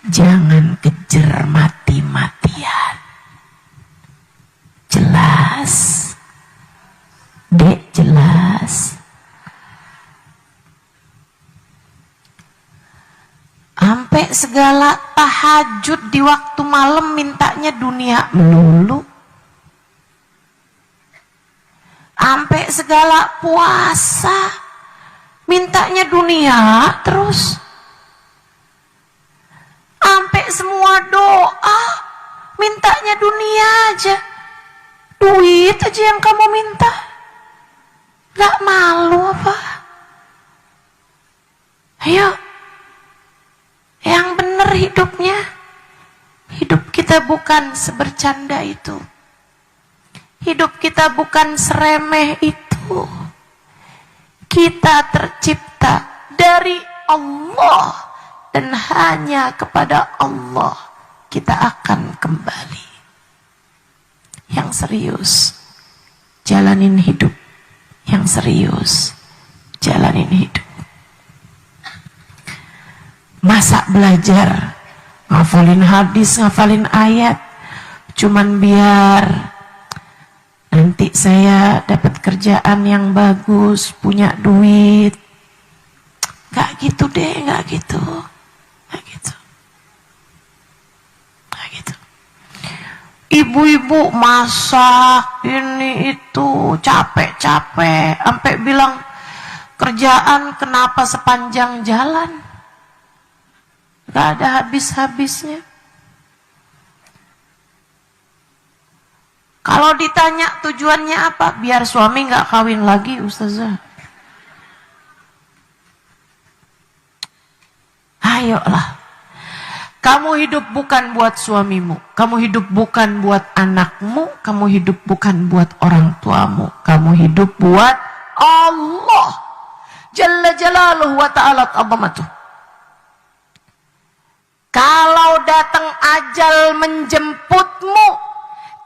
jangan kejar mati-matian. Jelas? Dek, jelas? Sampai segala tahajud di waktu malam mintanya dunia melulu. Sampai segala puasa mintanya dunia terus. Sampai semua doa mintanya dunia aja. Duit aja yang kamu minta. Gak malu apa? Ayo, yang benar hidupnya. Hidup kita bukan sebercanda itu. Hidup kita bukan seremeh itu. Kita tercipta dari Allah, dan hanya kepada Allah kita akan kembali. Yang serius, jalanin hidup. Yang serius, jalanin hidup. Masa belajar ngafalin hadis, ngafalin ayat cuman biar nanti saya dapat kerjaan yang bagus, punya duit? Gak gitu deh, gak gitu. Gak gitu. Gak gitu. Ibu-ibu masak ini itu capek-capek sampai bilang kerjaan kenapa sepanjang jalan. Gak ada habis-habisnya. Kalau ditanya tujuannya apa? Biar suami gak kawin lagi, Ustazah. Ayolah. Kamu hidup bukan buat suamimu. Kamu hidup bukan buat anakmu. Kamu hidup bukan buat orang tuamu. Kamu hidup buat Allah. Jalla Jalaluhu wa ta'ala azamatuh. Kalau datang ajal menjemputmu,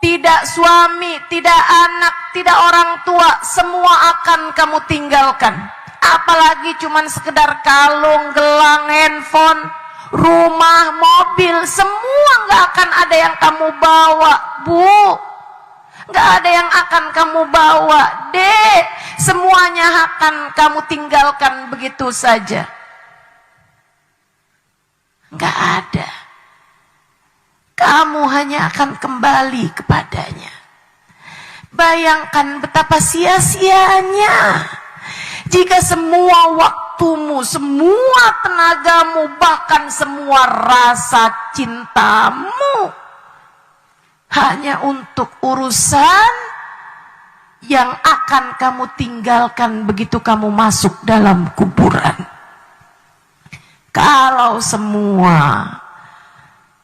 tidak suami, tidak anak, tidak orang tua, semua akan kamu tinggalkan. Apalagi cuman sekedar kalung, gelang, handphone, rumah, mobil, semua nggak akan ada yang kamu bawa, Bu. Nggak ada yang akan kamu bawa, Dek. Semuanya akan kamu tinggalkan begitu saja. Nggak ada. Kamu hanya akan kembali kepadanya. Bayangkan betapa sia-sianya jika semua waktumu, semua tenagamu, bahkan semua rasa cintamu hanya untuk urusan yang akan kamu tinggalkan begitu kamu masuk dalam kuburan. Kalau semua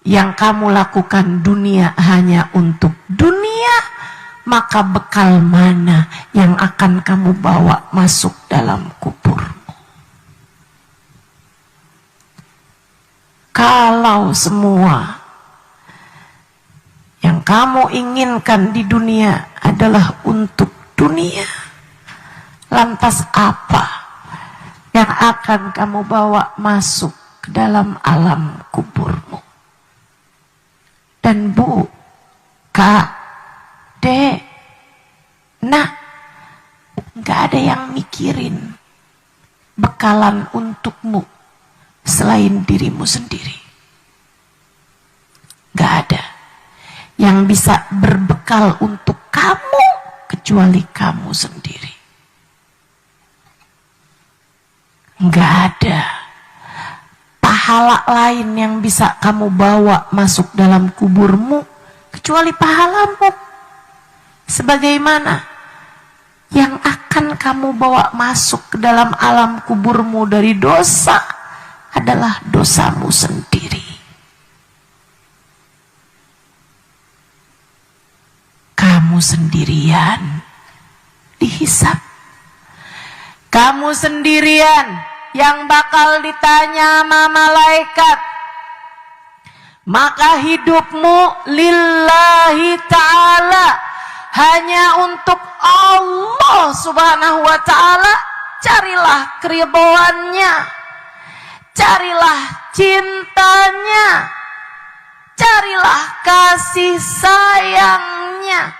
yang kamu lakukan dunia hanya untuk dunia, maka bekal mana yang akan kamu bawa masuk dalam kuburmu? Kalau semua yang kamu inginkan di dunia adalah untuk dunia, Lantas apa yang akan kamu bawa masuk ke dalam alam kuburmu? Dan Bu, Kak, Dek, Nak, gak ada yang mikirin bekalan untukmu selain dirimu sendiri. Gak ada yang bisa berbekal untuk kamu kecuali kamu sendiri. Gak ada pahala lain yang bisa kamu bawa masuk dalam kuburmu kecuali pahalamu. Sebagaimana yang akan kamu bawa masuk ke dalam alam kuburmu dari dosa adalah dosamu sendiri. Kamu sendirian dihisab. Kamu sendirian yang bakal ditanya sama malaikat. Maka hidupmu lillahi ta'ala, hanya untuk Allah subhanahu wa ta'ala. Carilah keridhaannya, carilah cintanya, carilah kasih sayangnya.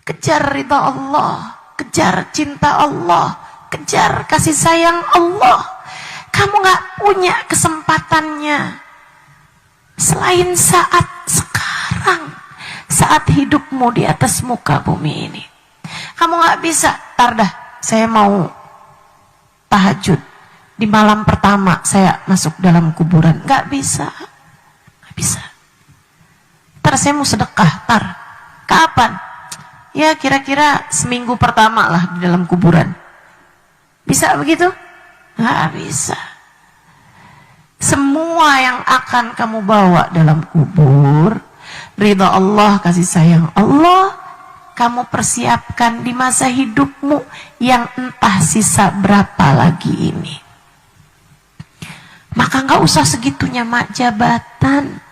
Kejar ridha Allah, kejar cinta Allah, kejar kasih sayang Allah. Kamu gak punya kesempatannya selain saat sekarang, saat hidupmu di atas muka bumi ini. Kamu gak bisa, dah saya mau tahajud di malam pertama saya masuk dalam kuburan. Gak bisa, gak bisa. Saya mau sedekah, kapan? Ya kira-kira seminggu pertama lah di dalam kuburan. Bisa begitu? Nggak bisa. Semua yang akan kamu bawa dalam kubur, ridha Allah, kasih sayang Allah, kamu persiapkan di masa hidupmu yang entah sisa berapa lagi ini. Maka nggak usah segitunya mak jabatan,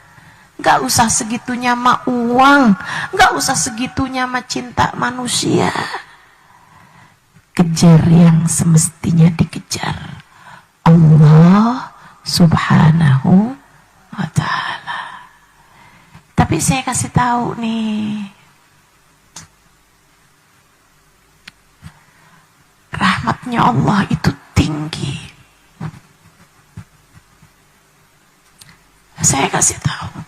gak usah segitunya sama uang, gak usah segitunya sama cinta manusia. Kejar yang semestinya dikejar, Allah subhanahu wa ta'ala. Tapi saya kasih tahu nih, rahmatnya Allah itu tinggi. Saya kasih tahu,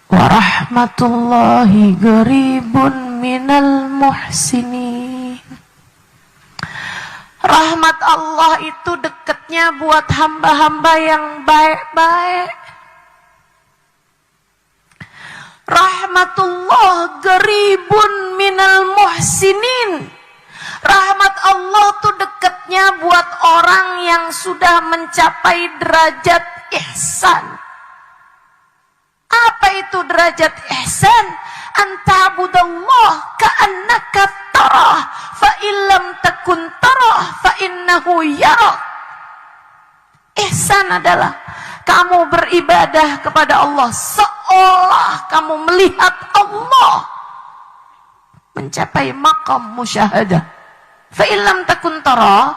wa rahmatullahi qaribun minal muhsinin. Rahmat Allah itu dekatnya buat hamba-hamba yang baik-baik. Rahmatullah qaribun minal muhsinin. Rahmat Allah tuh dekatnya buat orang yang sudah mencapai derajat ihsan. Apa itu derajat ihsan? Antabudallah ka'annaka tarah, fa illam takun tarah fa innahu yarak. Ihsan adalah kamu beribadah kepada Allah seolah kamu melihat Allah, mencapai maqam musyahadah. Fa illam takun tarah,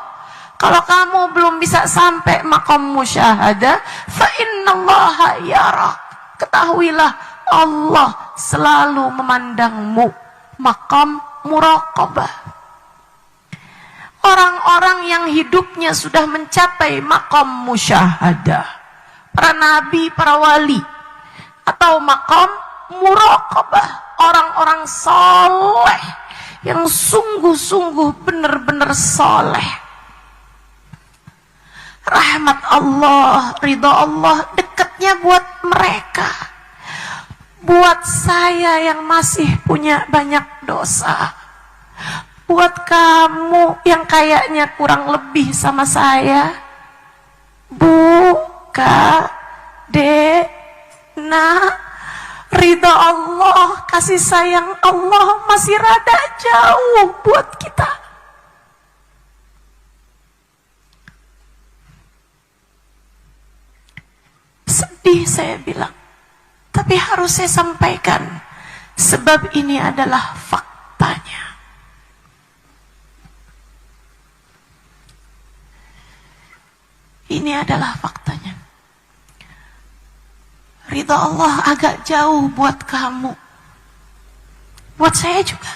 kalau kamu belum bisa sampai maqam musyahadah, fa innallaha yarak. Ketahuilah Allah selalu memandangmu, maqam muraqabah. Orang-orang yang hidupnya sudah mencapai maqam musyahadah, para nabi, para wali, atau maqam muraqabah, orang-orang soleh yang sungguh-sungguh benar-benar soleh. Rahmat Allah, ridha Allah dekatnya buat mereka. Buat saya yang masih punya banyak dosa, buat kamu yang kayaknya kurang lebih sama saya, Bu, Kak, Dek, Nak, ridha Allah, kasih sayang Allah masih rada jauh buat kita. Sedih saya bilang, Tapi harus saya sampaikan, sebab ini adalah faktanya. Ini adalah faktanya. Ridha Allah agak jauh buat kamu, buat saya juga.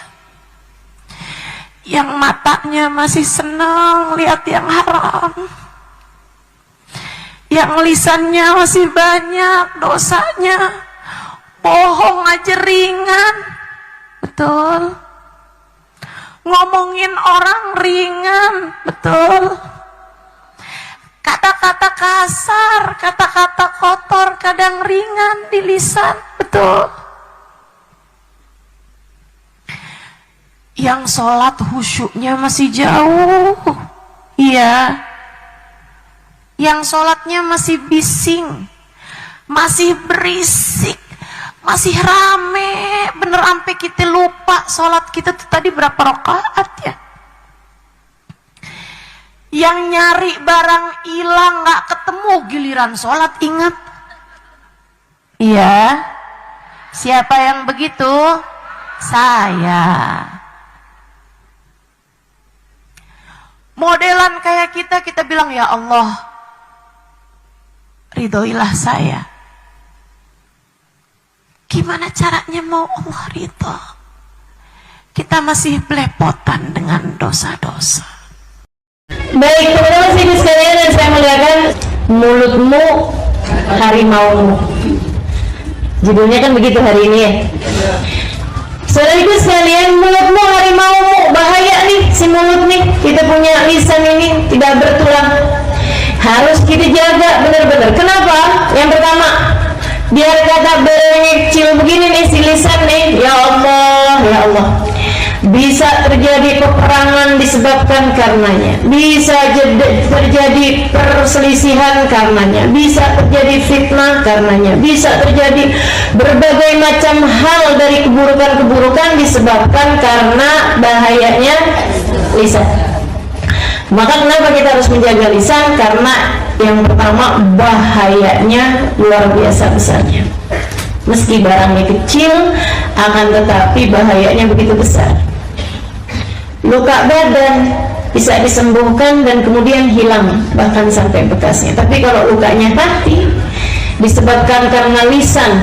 Yang matanya masih senang lihat yang haram, yang lisannya masih banyak dosanya, bohong aja ringan, betul. Ngomongin orang ringan, betul. Kata-kata kasar, kata-kata kotor kadang ringan di lisan, betul. Yang sholat khusyuknya masih jauh, iya. Yang sholatnya masih bising, masih berisik, masih rame, bener sampai kita lupa sholat kita tuh tadi berapa rakaat ya. Yang nyari barang hilang gak ketemu, giliran sholat ingat. Iya. Siapa yang begitu? Saya. Modelan kayak kita bilang, ya Allah, ridhoilah saya. Gimana caranya mau Allah ridho? Kita masih belepotan dengan dosa-dosa. Baik, teman-teman ibu sekalian yang saya muliakan, mulutmu harimaumu. Judulnya kan begitu hari ini ya. Saudariku sekalian, mulutmu harimaumu. Bahaya nih si mulut nih. Kita punya lisan ini tidak bertulang. Harus kita jaga benar-benar. Kenapa? Yang pertama, biar kata berkecil begini nih si lisan nih. Ya Allah, ya Allah. Bisa terjadi peperangan disebabkan karenanya, bisa terjadi perselisihan karenanya, bisa terjadi fitnah karenanya, bisa terjadi berbagai macam hal dari keburukan-keburukan disebabkan karena bahayanya lisan. Maka kenapa kita harus menjaga lisan? Karena yang pertama, bahayanya luar biasa besarnya. Meski barangnya kecil, akan tetapi bahayanya begitu besar. Luka badan bisa disembuhkan dan kemudian hilang, bahkan sampai bekasnya. Tapi kalau lukanya hati, disebabkan karena lisan,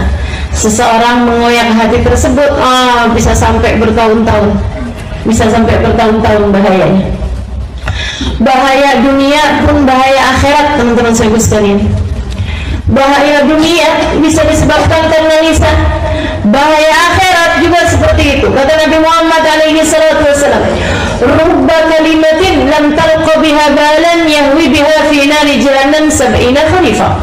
seseorang mengoyak hati tersebut, bisa sampai bertahun-tahun. Bisa sampai bertahun-tahun bahayanya. Bahaya dunia pun bahaya akhirat, teman-teman saya sekalian. Bahaya dunia bisa disebabkan karena lisan, bahaya akhirat juga seperti itu. Kata Nabi Muhammad alaihi salatu wasallam, rubba kalimatin lam talqa biha balan yahwi biha fi nari jahannam 70 khalifah.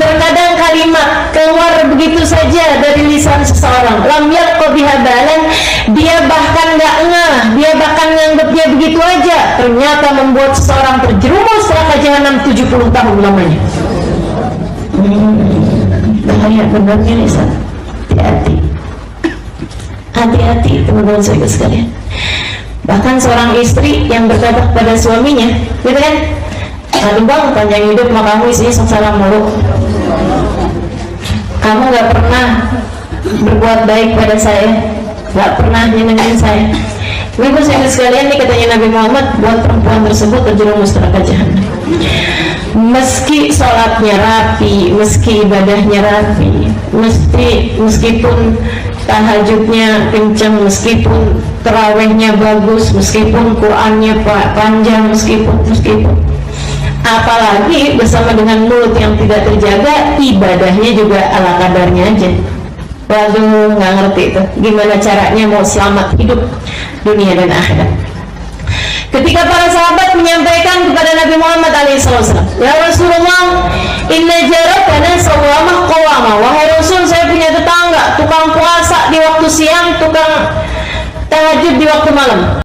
Terkadang kalimat keluar begitu saja dari lisan seseorang, lam yalqa biha balan, dia bahkan gak ngeh, dia bahkan nganggap dia begitu aja, ternyata membuat seseorang terjerumus neraka jahanam 70 tahun lamanya. Bahaya benarnya lisan. Hati-hati, hati-hati teman-teman saya sekalian. Bahkan seorang istri yang berkata kepada suaminya, gitu kan, aduh bang, panjang hidup mah kamu isinya sengsara mulu, kamu gak pernah berbuat baik pada saya, gak pernah nyenengin saya. Ibu saya sekalian, nih katanya Nabi Muhammad, buat perempuan tersebut terjerumus neraka jahanam. Meski sholatnya rapi, meski ibadahnya rapi, meskipun tahajudnya kencang, meskipun terawihnya bagus, meskipun Qur'annya panjang, meskipun apalagi bersama dengan mulut yang tidak terjaga, ibadahnya juga ala kadarnya aja. Waduh, nggak ngerti itu gimana caranya mau selamat hidup dunia dan akhirat. Ketika para sahabat menyampaikan kepada Nabi Muhammad SAW, ya Rasulullah, inna jarakana sawamah qawamah. Wahai Rasul, saya punya tetangga tukang puasa di waktu siang, tukang tahajud di waktu malam.